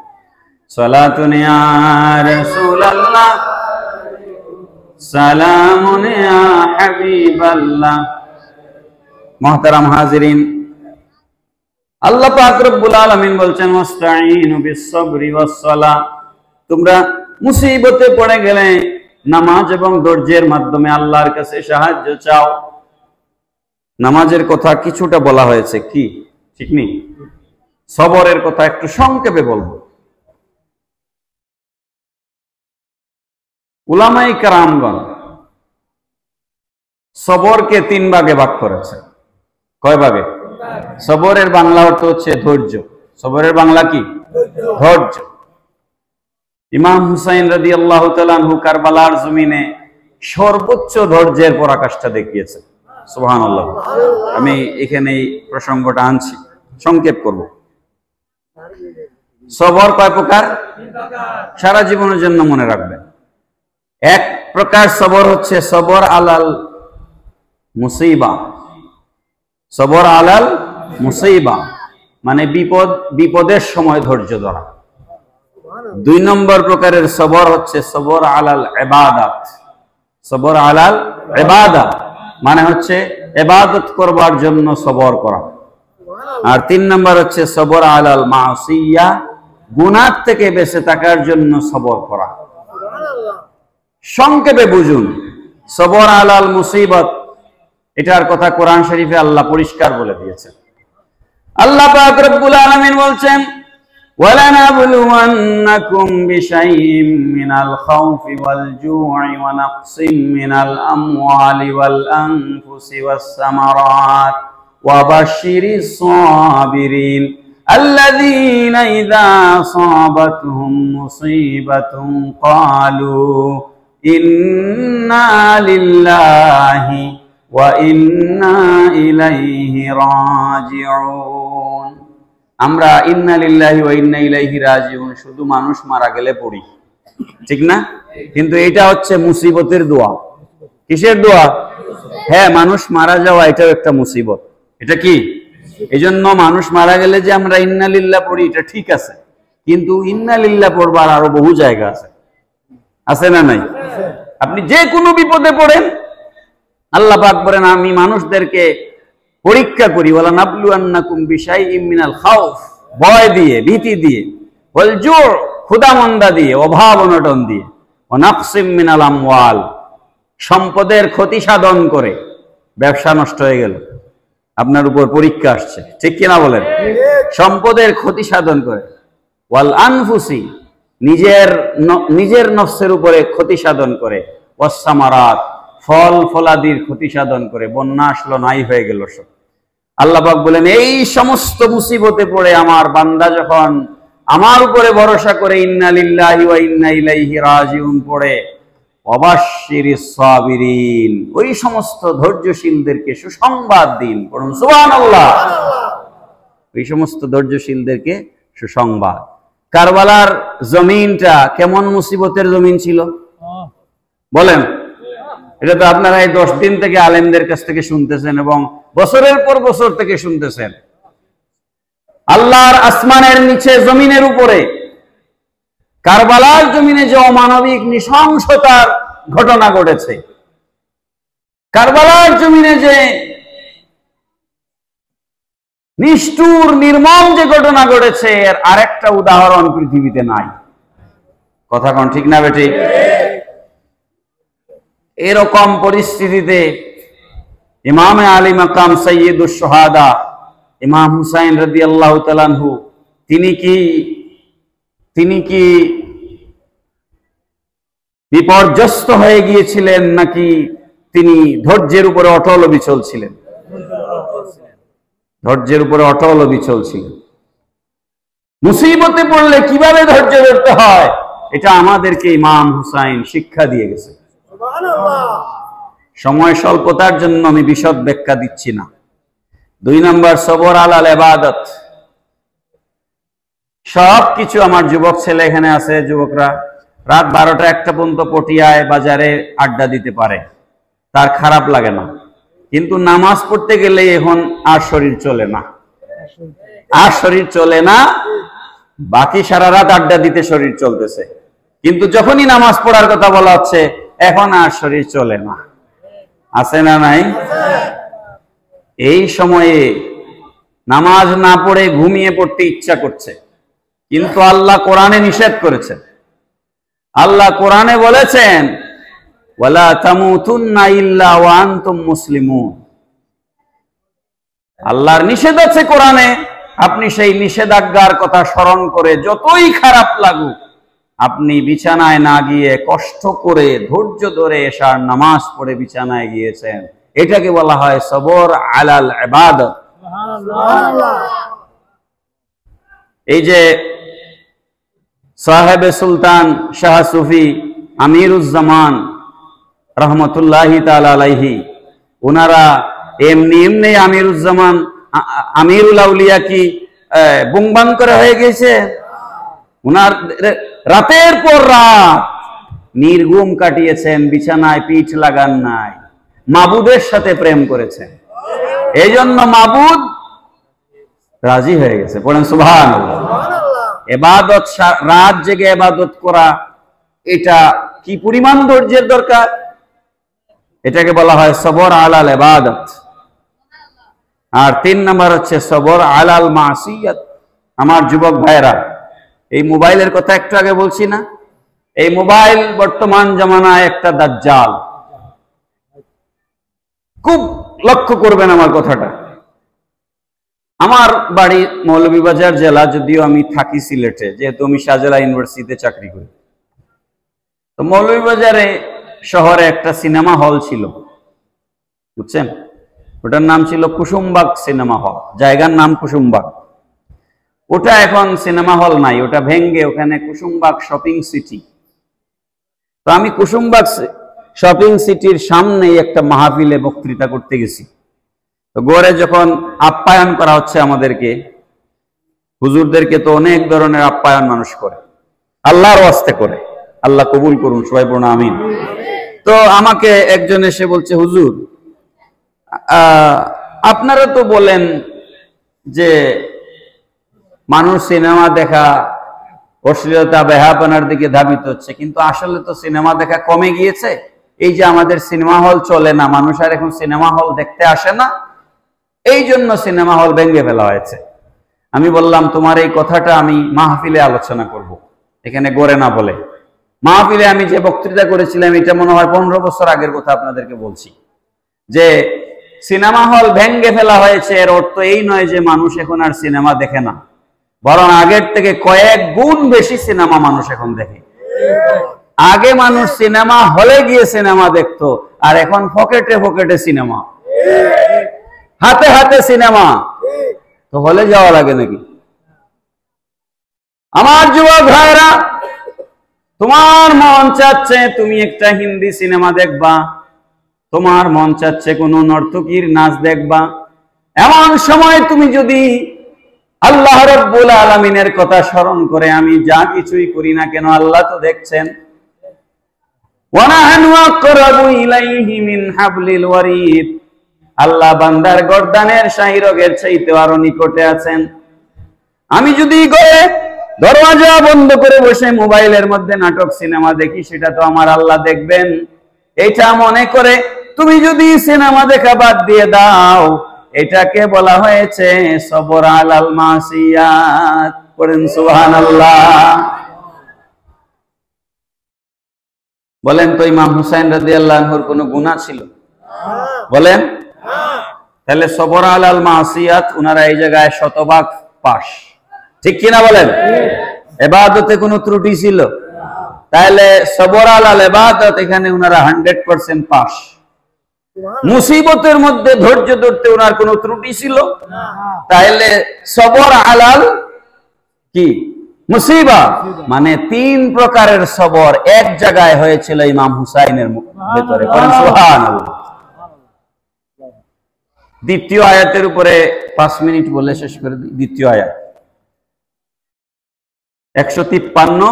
সালাতুন ইয়া রাসূলুল্লাহ সালামুন ইয়া হাবিবাল্লাহ। মুহতারাম হাজিরিন, আল্লাহ পাক রব্বুল আলামিন বলছেন ওয়াস্তাঈনু বিস-সাবরি ওয়াস-সালাহ, তোমরা মুসিবতে পড়ে গেলে নামাজ এবং ধৈর্যের মাধ্যমে আল্লাহর কাছে সাহায্য চাও। নামাজের কথা কিছুটা বলা হয়েছে, কি ঠিক নেই? সবরের কথা একটু সংক্ষেপে বলবো। উলামায়ে কেরামগণ সবরকে 3 ভাগে ভাগ করেছে। কয় ভাগে? সবরের বাংলা অর্থ হচ্ছে ধৈর্য। সবরের বাংলা কি? ধৈর্য। ইমাম হুসাইন রাদিয়াল্লাহু তাআলা আনহু কারবালার জমিনে সর্বোচ্চ ধৈর্যের পরাকাষ্ঠা দেখিয়েছে। সুবহানাল্লাহ। আমি এখানে এই প্রসঙ্গটা আনছি, সংক্ষেপ করব। সবর কয় প্রকার? সারা জীবনের জন্য মনে রাখবেন। এক প্রকার সবর হচ্ছে সবর আলাল মুসিবা। সবর আলাল মুসিবা মানে বিপদের সময় ধৈর্য ধরা। 2 নম্বর প্রকারের সবর হচ্ছে সবর আলাল ইবাদত। সবর আলাল ইবাদত মানে হচ্ছে ইবাদত করবার জন্য সবর করা। আর 3 নম্বর হচ্ছে সবর আলাল মাসিয়া, গুনাহ থেকে বেঁচে থাকার জন্য সবর করা। সংক্ষেপে বুঝুন, সবর আলাল মুসিবত, এটার কথা কোরআন শরীফে আল্লাহ পরিষ্কার বলে দিয়েছেন। আল্লাহ পাক রব্বুল আলামিন বলছেন وَلَنَبْلُوَنَّكُمْ بِشَيْءٍ مِّنَ الْخَوْفِ وَالْجُوعِ وَنَقْصٍ مِّنَ الْأَمْوَالِ وَالْأَنفُسِ وَالثَّمَرَاتِ وَبَشِّرِ الصَّابِرِينَ الَّذِينَ إِذَا أَصَابَتْهُم مُّصِيبَةٌ قَالُوا إِنَّا لِلَّهِ وَإِنَّا إِلَيْهِ راجعون। আমরা ইন্না লিল্লাহি ওয়া ইন্না ইলাইহি রাজিউন শুধু মানুষ মারা গেলে পড়ি, ঠিক না? কিন্তু এটা হচ্ছে মুসিবতের দোয়া। কিসের দোয়া? হ্যাঁ, মানুষ মারা যাওয়া এটাও একটা মুসিবত। এটা কি? এই জন্য মানুষ মারা গেলে যে আমরা ইন্না লিল্লাহ পড়ি এটা ঠিক আছে, কিন্তু ইন্না লিল্লাহ পড়বার আরো বহু জায়গা আছে, আছে না নাই? আপনি যে কোনো বিপদে পড়েন, আল্লাহ পাক বলেন আমি মানুষদেরকে পরীক্ষা করি, ওয়ালা নাবলুয়ান্নাকুম বিশাইইম মিনাল খাউফ, ভয় দিয়ে, ভীতি দিয়ে, ওয়াল জু', ক্ষুধামন্দা দিয়ে, অভাব অনটন দিয়ে, ওয়া নাকসিম মিনাল আমওয়াল, সম্পদের ক্ষতি সাধন করে। ব্যবসা নষ্ট হয়ে গেল, আপনার উপর পরীক্ষা আসছে, ঠিক কিনা বলেন? সম্পদের ক্ষতি সাধন করে। ওয়াল আনফুসি, নিজের নফসের উপরে ক্ষতি সাধন করে। ওয়াস সামারাত, ফল ফলাদির ক্ষতি সাধন করে। বন্যা আসলো, নাই হয়ে গেল সব। আল্লাহ পাক বলেন এই সমস্ত মুসিবতে পড়ে আমার বান্দা যখন আমার উপরে ভরসা করে ইন্না লিল্লাহি ওয়া ইন্না ইলাইহি রাজিউন পড়ে, ওয়াবাশশিরিস সাবিরিন, ওই সমস্ত ধৈর্যশীলদেরকে সুসংবাদ দিন। পড়ুন সুবহানাল্লাহ। ওই সমস্ত ধৈর্যশীলদেরকে সুসংবাদ। কারবালার জমিনটা কেমন মুসিবতের জমিন ছিল বলেন? এটা তো আপনারা এই 10 দিন থেকে আলেমদের কাছ থেকে শুনতেছেন এবং বছরের পর বছর থেকে শুনতেছেন। আল্লাহর আসমানের নিচে জমিনের উপরে কারবালার জমিনে যে অমানবিক নৃশংসতার ঘটনা ঘটেছে, কারবালার জমিনে যে নিষ্ঠুর নির্মম যে ঘটনা ঘটেছে, এর আরেকটা উদাহরণ পৃথিবীতে নাই। কথা কোন ঠিক না বেটি? এরকম পরিস্থিতিতে ইমামে আলী মাকাম সৈয়দুশ শুহাদা ইমাম হুসাইন রাদিয়াল্লাহু তাআলা আনহু, তিনি কি বিপর্যস্ত হয়ে গিয়েছিলেন নাকি তিনি ধৈর্যের উপরে অটল অবিচল ছিলেন? ধৈর্যের উপরে অটল অবিচল ছিলেন। মুসিবতে পড়লে কিভাবে ধৈর্য ধরতে হয় এটা আমাদেরকে ইমাম হুসাইন শিক্ষা দিয়ে গেছে। সময় স্বল্পতার জন্য আমি বিশদ ব্যাখ্যা দিচ্ছি না। 2 নম্বর, সবর আলাল ইবাদত। সবকিছু আমার যুবক ছেলে এখানে আছে, যুবকরা রাত 12টা 1টা পর্যন্ত পটিয়ায় বাজারে আড্ডা দিতে পারে, তার খারাপ লাগে না। কিন্তু নামাজ পড়তে গেলে এখন আর শরীর চলে না, আর শরীর চলে না। বাকি সারা রাত আড্ডা দিতে শরীর চলতেছে, কিন্তু যখনই নামাজ পড়ার কথা বলা হচ্ছে এখন আর শরীর চলে না। আছে না নাই? এই সময়ে নামাজ না পড়ে ঘুমিয়ে পড়তে ইচ্ছা করছে, কিন্তু আল্লাহ কোরআনে নিষেধ করেছেন। আল্লাহ কোরআনে বলেছেন ওয়ালা তামুতুন্না ইল্লা ওয়া আনতুম মুসলিমুন। আল্লাহর নিষেধ আছে কোরআনে, আপনি সেই নিষেধাজ্ঞার কথা স্মরণ করে যতই খারাপ লাগুক আপনি বিছানায় না গিয়ে কষ্ট করে ধৈর্য ধরে এশার নামাজ পড়ে বিছানায় গিয়েছেন, এটাকে বলা হয় সবর আলাল ইবাদত। এই যে সাহেবে সুলতান শাহ সুফি আমিরুজ্জামান রহমতুল্লাহি তাআলা আলাইহি, ওনারা এমনি আমিরুজ্জামান আমিরুল আউলিয়া কি বুংবাং করে হয়ে গেছে? উনার রাতের পর রাত নির্ঘুম কাটিয়েছেন, বিছানায় পিঠ লাগান নাই, মাবুদের সাথে প্রেম করেছেন। এই জন্য মাবুদ রাজি হয়ে গেছে। পড়েন সুবহানাল্লাহ। ইবাদত, রাত জেগে ইবাদত করা, এটা কি পরিমাণ ধৈর্যের দরকার, এটাকে বলা হয় সবর আলাল ইবাদত। আর 3 নম্বর হচ্ছে সবর আলাল মাসিয়াত। আমার যুবক ভাইরা, এই মোবাইলের কথা একটু আগে বলছি না, এই মোবাইল বর্তমান জামানায় একটা দাজ্জাল। খুব লক্ষ্য করবেন আমার কথাটা। আমার বাড়ি মৌলভীবাজার জেলা, যদিও আমি থাকি সিলেটে, যেহেতু আমি শাহজালা ইউনিভার্সিটিতে চাকরি করি। তো মৌলভীবাজারে শহরে একটা সিনেমা হল ছিল, বুঝছেন? ওটার নাম ছিল কুসুমবাগ সিনেমা হল, জায়গার নাম কুসুমবাগ। ওটা এখন সিনেমা হল নাই, ওটা ভেঙ্গে ওখানে কুসুমবাগ শপিং সিটি। তো আমি কুসুমবাগ শপিং সিটির সামনে একটা মাহফিলে বক্তৃতা করতে গেছি। তো গড়ে যখন আপ্যায়ন করা হচ্ছে আমাদেরকে, হুজুরদেরকে তো অনেক ধরনের আপ্যায়ন মানুষ করে, আল্লাহর ওয়াস্তে করে, আল্লাহ কবুল করুন, সবাই পড়ুন আমিন। তো আমাকে একজন এসে বলছে, হুজুর আপনারা তো বলেন যে মানুষ সিনেমা দেখা, অশ্লীলতা, বেহাপনার দিকে ধাবিত হচ্ছে, কিন্তু আসলে তো সিনেমা দেখা কমে গিয়েছে। এই যে আমাদের সিনেমা হল চলে না, মানুষ আর এখন সিনেমা হল দেখতে আসে না, এই জন্য সিনেমা হল ভেঙে ফেলা হয়েছে। আমি বললাম তোমার এই কথাটা আমি মাহফিলে আলোচনা করব, এখানে গড়ে না বলে। মাহফিলে আমি যে বক্তৃতা করেছিলাম এটা মনে হয় 15 বছর আগের কথা আপনাদেরকে বলছি, যে সিনেমা হল ভেঙে ফেলা হয়েছে এর অর্থ এই নয় যে মানুষ এখন আর সিনেমা দেখে না, বরং আগের থেকে কয়েক গুণ বেশি সিনেমা মানুষ এখন দেখে। আগে মানুষ সিনেমা হলে গিয়ে সিনেমা দেখতো, আর এখন পকেটে পকেটে সিনেমা, হাতে হাতে সিনেমা। তো হলে যাওয়া লাগে নাকি? আমার যুবক ভাইরা, তোমার মন চাচ্ছে তুমি একটা হিন্দি সিনেমা দেখবা, তোমার মন চাচ্ছে কোন নর্তকীর নাচ দেখবা, এমন সময় তুমি যদি আল্লাহ রাব্বুল আলামিনের কথা স্মরণ করে, আমি যা কিছুই করি না কেন আল্লাহ তো দেখছেন, ওয়া নাহনু আকরাবু ইলাইহি মিন হাবলিল ওয়ারিদ, আল্লাহ বান্দার গর্দানের শাহিরগের চাইতে আরো নিকটে আছেন। আমি যদি গয়ে দরওয়াজা বন্ধ করে বসে মোবাইলের মধ্যে নাটক সিনেমা দেখি, সেটা তো আমার আল্লাহ দেখবেন। এটা মনে করে তুমি যদি সিনেমা দেখা বাদ দিয়ে দাও, এটাকে বলা হয়েছে সবর আলাল মাসিয়াত। পড়েন সুবহানাল্লাহ। বলেন তো ইমাম হুসাইন রাদিয়াল্লাহু আনহুর কোনো গুনাহ ছিল? বলেন। তাহলে সবর আলাল মাসিয়াত, উনারা এই জায়গায় শতভাগ পাস, ঠিক কিনা বলেন? ইবাদতে কোনো ত্রুটি ছিল? তাহলে সবর আলাল ইবাদত, এখানে উনারা 100% পাস। মুসিবতের মধ্যে ধৈর্য ধরতে উনার কোনো ত্রুটি ছিল? তাহলে সবর আলাল কি মুসিবা, মানে 3 প্রকারের সবর এক জায়গায় হয়েছিল ইমাম হুসাইনের ভেতরে। সুবহানাল্লাহ। দ্বিতীয় আয়াতের উপরে 5 মিনিট বলে শেষ করে দিই। দ্বিতীয় আয়াত 153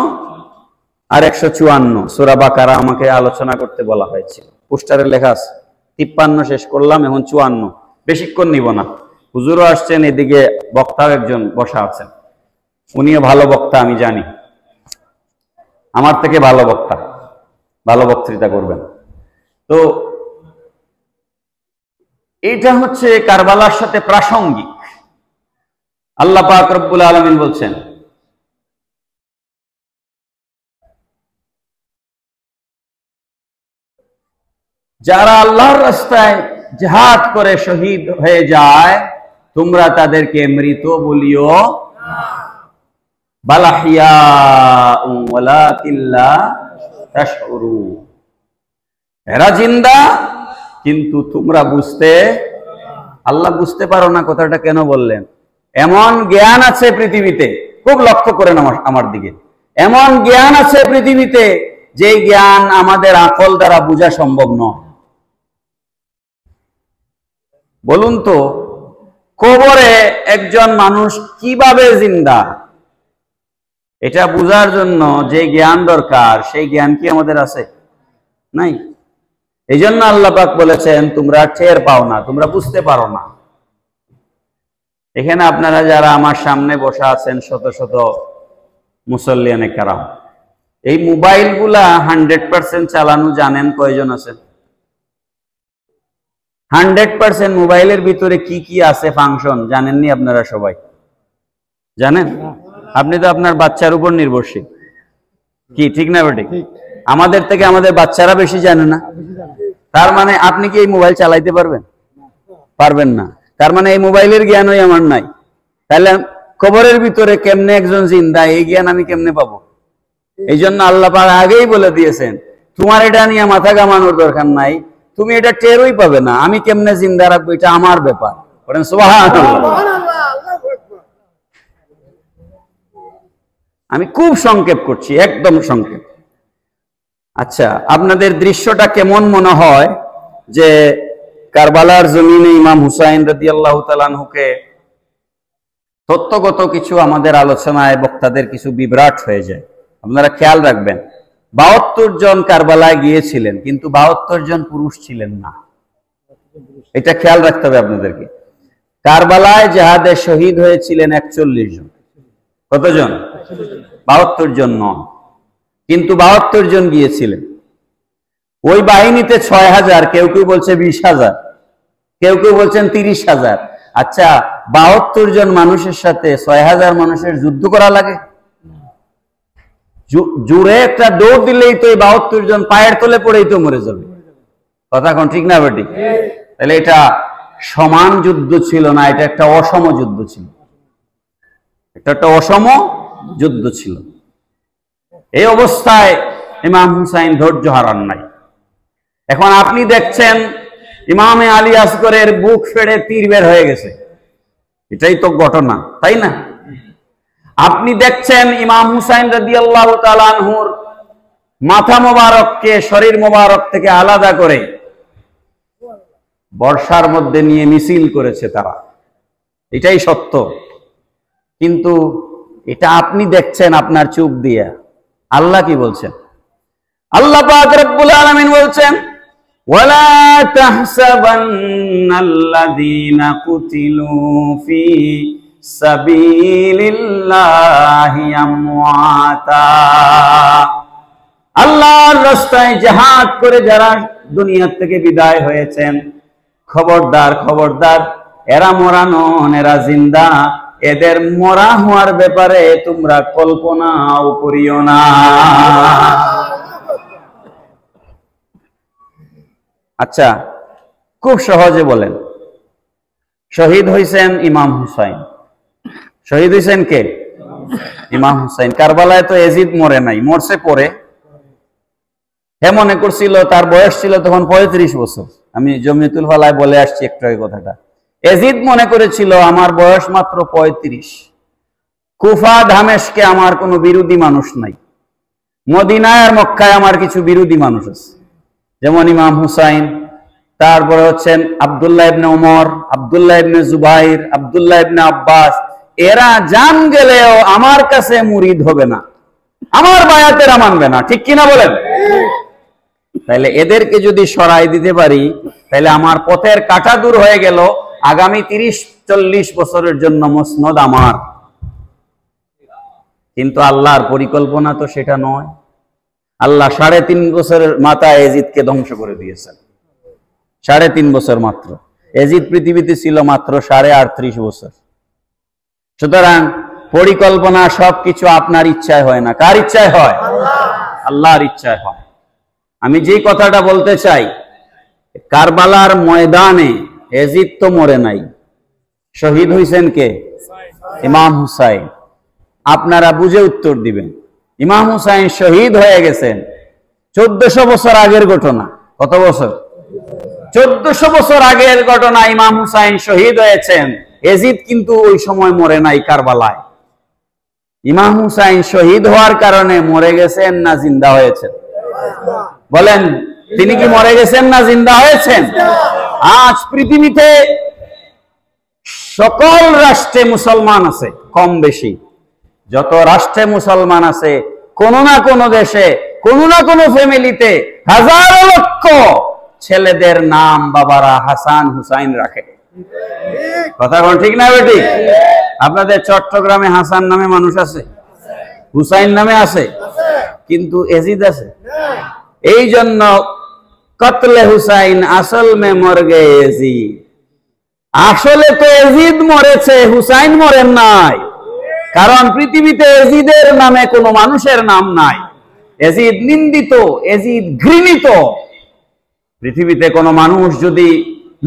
আর 154 সূরা বাকারা আমাকে আলোচনা করতে বলা হয়েছিল, পোস্টারে লেখা আছে। 53 শেষ করলাম, এখন 54। বেশিক্ষণ নিব না, হুজুরও আসছেন, এদিকে বক্তাও একজন বসা আছেন, উনিও ভালো বক্তা, আমি জানি, আমার থেকে ভালো বক্তা, ভালো বক্তৃতা করবেন। তো এটা হচ্ছে কারবালার সাথে প্রাসঙ্গিক। আল্লাহ পাক রব্বুল আলামিন বলছেন, যারা আল্লাহর রাস্তায় জিহাদ করে শহীদ হয়ে যায়, তোমরা তাদেরকে মৃত বলিও বাল আহইয়াউ ওয়ালাকিন লা তাশউরু, এরা জিন্দা কিন্তু তোমরা বুঝতে, আল্লাহ বুঝতে পারো না। কথাটা কেন বললেন? এমন জ্ঞান আছে পৃথিবীতে, খুব লক্ষ্য করেন আমার দিকে, এমন জ্ঞান আছে পৃথিবীতে যে জ্ঞান আমাদের আকল দ্বারা বোঝা সম্ভব নয়। বলুন তো, কবরে একজন মানুষ কিভাবে জিন্দা, এটা বোঝার জন্য যে জ্ঞান দরকার, সেই জ্ঞান কি আমাদের আছে? নাই। এই জন্য আল্লাহ পাক বলেছেন তোমরা টের পাও না, তোমরা বুঝতে পারো না। এখানে আপনারা যারা আমার সামনে বসা আছেন, শত শত মুসল্লিয়ানে কেরাম, এই মোবাইল গুলা 100% চালানো জানেন কয়জন আছেন? 100% মোবাইলের ভিতরে কি কি আছে ফাংশন জানেননি আপনারা সবাই? জানেন? আপনি তো আপনার বাচ্চার উপর নির্ভরশীল, কি ঠিক না বেঠিক? আমাদের থেকে আমাদের বাচ্চারা বেশি জানে না। তার মানে আপনি কি এই মোবাইল চালাইতে পারবেন? পারবেন না। তার মানে এই মোবাইলের জ্ঞানই আমার নাই। তাহলে কবরের ভিতরে কেমনে একজন জিন্দা, এই জ্ঞান আমি কেমনে পাবো? এই জন্য আল্লাহ পাক আগেই বলে দিয়েছেন, তোমার এটা নিয়ে মাথা ঘামানোর দরকার নাই, তুমি এটা টেরই পাবে না, আমি কেমনে জিন্দা রাখবো এটা আমার ব্যাপার। বলেন সুবহানাল্লাহ। আমি খুব সংক্ষেপ করছি, একদম সংক্ষেপ। আচ্ছা, আপনাদের দৃশ্যটা কেমন মনে হয় যে কারবালার জমিনে ইমাম হুসাইন রাদিয়াল্লাহু তাআলা আনহুকে তত্ত্বগত কিছু আমাদের আলোচনায় বক্তাদের কিছু বিভ্রাট হয়ে যায়। আপনারা খেয়াল রাখবেন, 72 জন কারবালায় গিয়েছিলেন, কিন্তু 72 জন পুরুষ ছিলেন না। এটা খেয়াল রাখতে হবে আপনাদেরকে। কারবালায় জিহাদে শহীদ হয়েছিলেন 41 জন। কতজন? 72 জন নন, কিন্তু 72 জন গিয়েছিলেন। ওই বাহিনীতে 6000, কেউ কেউ বলছে 20,000, কেউ কেউ বলছেন 30,000। আচ্ছা, 72 জন মানুষের সাথে 6000 মানুষের যুদ্ধ করা লাগে? জুড়ে একটা দৌড় দিলেই তো এই 72 জন পায়ের তলে পড়েই তো মরে যাবে। কথা কোন ঠিক না বেটি? তাহলে এটা সমান যুদ্ধ ছিল না, এটা একটা অসম যুদ্ধ ছিল। এটা একটা অসম যুদ্ধ ছিল। এই অবস্থায় ইমাম হুসাইন ধৈর্য হারান নাই। এখন আপনি দেখছেন ইমামে আলী আসগরের বুক ফেড়ে তীর বের হয়ে গেছে, এটাই তো ঘটনা, তাই না? আপনি দেখছেন ইমাম হুসাইন রাদিয়াল্লাহু তাআলা আনহুর মাথা মোবারককে শরীর মোবারক থেকে আলাদা করে বর্ষার মধ্যে নিয়ে মিছিল করেছে তারা, এটাই সত্য। কিন্তু এটা আপনি দেখছেন আপনার চোখ দিয়ে। আল্লাহ কি বলছেন? আল্লাহ পাক রব্বুল আলামিন বলছেন, ওয়ালা তাহসাবান্নাল্লাযীনা কুতিলু ফি সাবিলিল্লাহি আমওয়াতা। আল্লাহর রাস্তায় জিহাদ করে যারা দুনিয়া থেকে বিদায় হয়েছেন, খবরদার খবরদার, এরা মরা নন, এরা জিন্দা। এদের মরা হওয়ার ব্যাপারে তোমরা কল্পনাও করিও না। আচ্ছা, খুব সহজে বলেন, শহীদ হয়েছেন ইমাম হুসাইন। শহীদ হয়েছেন কে? ইমাম হুসাইন। কারবালায় তো এজিদ মরে নাই, মরছে পরে। হে মনে করছিল, তার বয়স ছিল তখন 35 বছর। আমি জমিয়তুল ফালায় বলে আসছি একটু এই কথাটা। এজিদ মনে করেছিল আমার বয়স মাত্র 35। কুফা দামেশকে আমার কোনো বিরোধী মানুষ নাই, মদিনায় আর মক্কায় আমার কিছু বিরোধী মানুষ আছে, যেমন ইমাম হুসাইন, তারপরে হচ্ছেন আব্দুল্লাহ ইবনে ওমর, আব্দুল্লাহ ইবনে জুবাইর, আব্দুল্লাহ ইবনে আব্বাস। এরা জান গেলেও আমার কাছে মুরিদ হবে না, আমার বায়াতেরা মানবে না, ঠিক কিনা বলেন? তাহলে এদেরকে যদি সরাই দিতে পারি, তাহলে আমার পথের কাঁটা দূর হয়ে গেল। আগামী 30-40 বছরের জন্য মসনদ আমার। কিন্তু আল্লাহর পরিকল্পনা তো সেটা নয়। আল্লাহ 3.5 বছরের মাথায় এজিদকে ধ্বংস করে দিয়েছেন। 3.5 বছর মাত্র। এজিদ পৃথিবীতে ছিল মাত্র 38.5 বছর। সুতরাং পরিকল্পনা সবকিছু আপনার ইচ্ছায় হয় না। কার ইচ্ছায় হয়? আল্লাহর ইচ্ছায় হয়। আমি যেই কথাটা বলতে চাই, কারবালার ময়দানে এজিদ তো মরে নাই, শহীদ হয়েছেন কে? ইমাম হুসাইন। আপনারা বুঝে উত্তর দিবেন। ইমাম হুসাইন শহীদ হয়ে গেছেন 1400 বছর আগের ঘটনা। কত বছর? 1400 বছর আগের ঘটনা। ইমাম হুসাইন শহীদ হয়েছেন, এজিদ কিন্তু ওই সময় মরে নাই কারবালায়। ইমাম হুসাইন শহীদ হওয়ার কারণে মরে গেছেন না জিন্দা হয়েছেন? বলেন, তিনি কি মরে গেছেন না জিন্দা হয়েছেন? আজ পৃথিবীতে সকল রাষ্ট্রে মুসলমান আছে, কম বেশি। যত রাষ্ট্রে মুসলমান আছে, কোন না কোন দেশে, কোন না কোন ফ্যামিলিতে হাজারো লক্ষ ছেলেদের নাম বাবারা হাসান হুসাইন রাখে। কথা কোন ঠিক না বেটি? আপনাদের চট্টগ্রামে হাসান নামে মানুষ আছে, হুসাইন নামে আছে, কিন্তু এজিদ আছে। এই জন্য কতলে হুসাইন আসল মে মর গে এজিদ। আসলে তো এজিদ মরেছে, হুসাইন মরেন নাই। কারণ পৃথিবীতে এজিদের নামে কোনো মানুষের নাম নাই। এজিদ নিন্দিত, এজিদ ঘৃণিত। পৃথিবীতে কোনো মানুষ যদি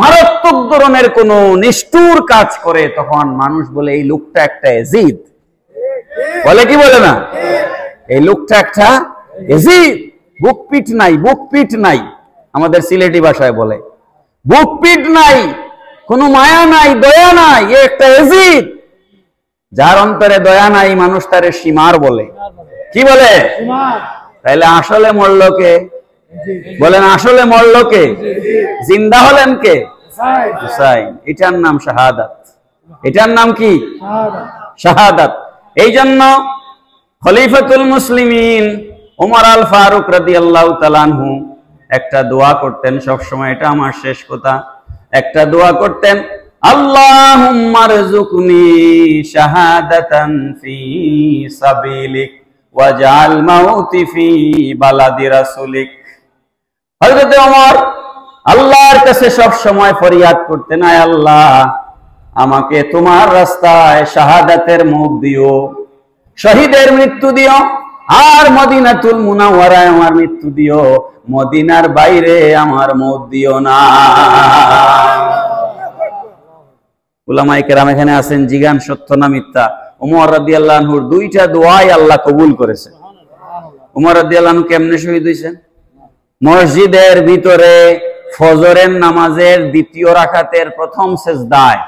মারাত্মক ধরনের কোনো নিষ্ঠুর কাজ করে, তখন মানুষ বলে এই লোকটা একটা এজিদ। বলে কি বলে না? এই লোকটা একটা এজিদ। বুকপিট নাই, বুকপিট নাই, আমাদের সিলেটি ভাষায় বলে বুকপিট নাই, কোনো মায়া নাই, দয়া নাই, এ একটা এজিদ। যার অন্তরে দয়া নাই, মানুষ তারে সীমার বলে। কি বলে? তাইলে আসলে মরল কে? বলেন, আসলে মরল কে? জিন্দা হলেন কে? হুসাইন। এটার নাম শাহাদাত। এটার নাম কি? শাহাদাত। এই জন্য খলিফাতুল মুসলিমিন ওমর আল ফারুক রাদিয়াল্লাহু তাআলা আনহু একটা দোয়া করতেন সব সময়। এটা আমার শেষ কথা। একটা দোয়া করতেন, আল্লাহুম্মা রযুকনি শাহাদাতান ফি সাবিলিক ওয়াজআল মাউতি ফি বালাদি রাসূলিক। হযরত ওমর আল্লাহর কাছে সব সময় ফরিয়াদ করতেন, আয় আল্লাহ, আমাকে তোমার রাস্তায় শাহাদাতের মৌত দিও, শহীদের মৃত্যু দিও, আর মদিনাতুল মুনাওয়ারায় আমার মৃত্যু দিও, মদিনার বাইরে আমার মৌত দিও না। উলামায়ে কেরাম এখানে আছেন, জিগান সত্য না মিথ্যা? ওমর রাদিয়াল্লাহু আনহুর দুইটা দোয়াই আল্লাহ কবুল করেছে। ওমর রাদিয়াল্লাহু আনহু কেমনে শহীদ হয়েছেন? মসজিদের ভিতরে ফজরের নামাজের দ্বিতীয় রাকাতের প্রথম সিজদায়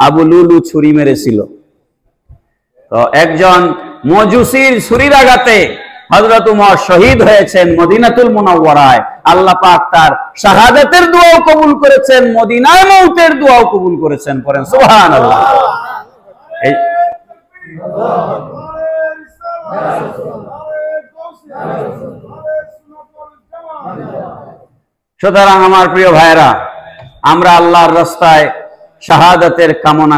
আবু লুলু ছুরি মেরেছিল। তো একজন মজুসির ছুরির আঘাতে হযরত ওমর শহীদ হয়েছেন মদিনাতুল মুনাওয়ারায়। আল্লাহ পাক তার শাহাদাতের দোয়াও কবুল করেছেন, মদিনায় মউতের দোয়াও কবুল করেছেন। পড়েন সুবহানাল্লাহ। সুতরাং আমার প্রিয় ভাইরা, আমরা আল্লাহর রাস্তায় শাহাদাতের কামনা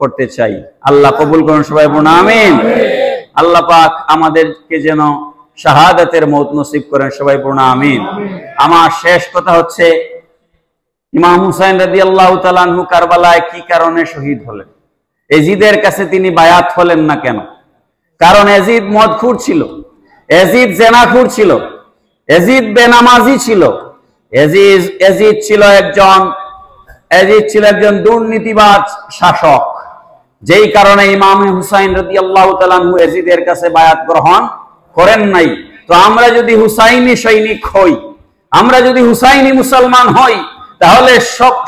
করতে চাই। আল্লাহ কবুল করুন, সবাই বলুন আমিন। আল্লাহ পাক আমাদেরকে যেন শাহাদাতের মওত নসিব করেন, সবাই বলুন আমিন। আমার শেষ কথা হচ্ছে, ইমাম হুসাইন রাদিয়াল্লাহু তাআলা আনহু কারবালায় কি কারণে শহীদ হলেন? এজিদের কাছে তিনি বায়াত হলেন না কেন? কারণ এজিদ মদখুর ছিল, এজিদ জেনাখুর ছিল, এজিদ বেনামাজি ছিল, এজিদ ছিল একজন দুর্নীতিবাজ শাসক। যেই কারণে ইমাম হুসাইন রাদিয়াল্লাহু তাআলা আনহু এজিদের কাছে বায়াত গ্রহণ করেন নাই। তো আমরা যদি হুসাইনি সৈনিক হই, আমরা যদি হুসাইনি মুসলমান হই, তাহলে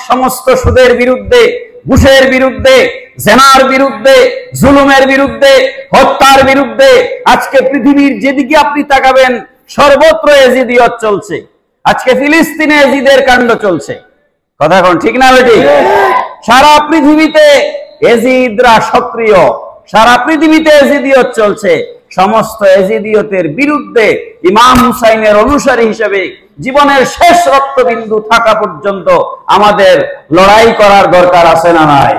সমস্ত সুদের বিরুদ্ধে, ঘুষের বিরুদ্ধে, জেনার বিরুদ্ধে, জুলুমের বিরুদ্ধে, হত্যার বিরুদ্ধে, আজকে পৃথিবীর যেদিকে আপনি তাকাবেন সর্বত্র এজিদিয়ত চলছে। আজকে ফিলিস্তিনে এজিদের কাণ্ড চলছে। কথা কোন ঠিক না বেটি? সারা পৃথিবীতে এজিদরা সক্রিয়, সারা পৃথিবীতে এজিদিয়ত চলছে। সমস্ত এজিদিয়তের বিরুদ্ধে ইমাম হুসাইনের অনুসারী হিসেবে জীবনের শেষ রক্তবিন্দু থাকা পর্যন্ত আমাদের লড়াই করার দরকার আছে না নাই?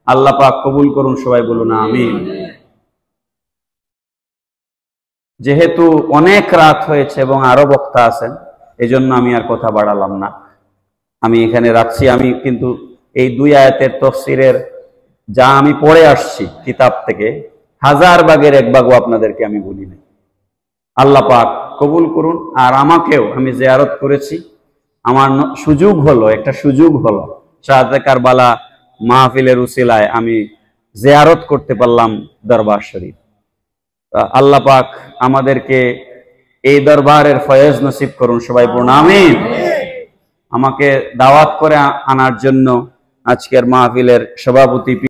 আল্লাহ পাক কবুল করুন, সবাই বলুন আমিন। যেহেতু অনেক রাত হয়েছে এবং আরো বক্তা আছেন, এজন্য আমি আর কথা বাড়ালাম না, আমি এখানে রাখছি। আমি কিন্তু এই দুই আয়াতের তাফসীরের যা আমি পড়ে আসছি কিতাব থেকে, 1000 ভাগের 1 ভাগও আপনাদেরকে আমি বলি নাই। আল্লাহ পাক কবুল করুন। আর আমাকেও, আমি জিয়ারত করেছি, আমার একটা সুযোগ হলো শাহাদাতে কারবালা মাহফিলের উসিলায় আমি জিয়ারত করতে পারলাম দরবার শরীফ। আল্লাহ পাক আমাদেরকে এই দরবারের ফয়েজ নসিব করুন, সবাই বলুন আমিন। আমাকে দাওয়াত করে আনার জন্য আজকের মাহফিলের সভাপতি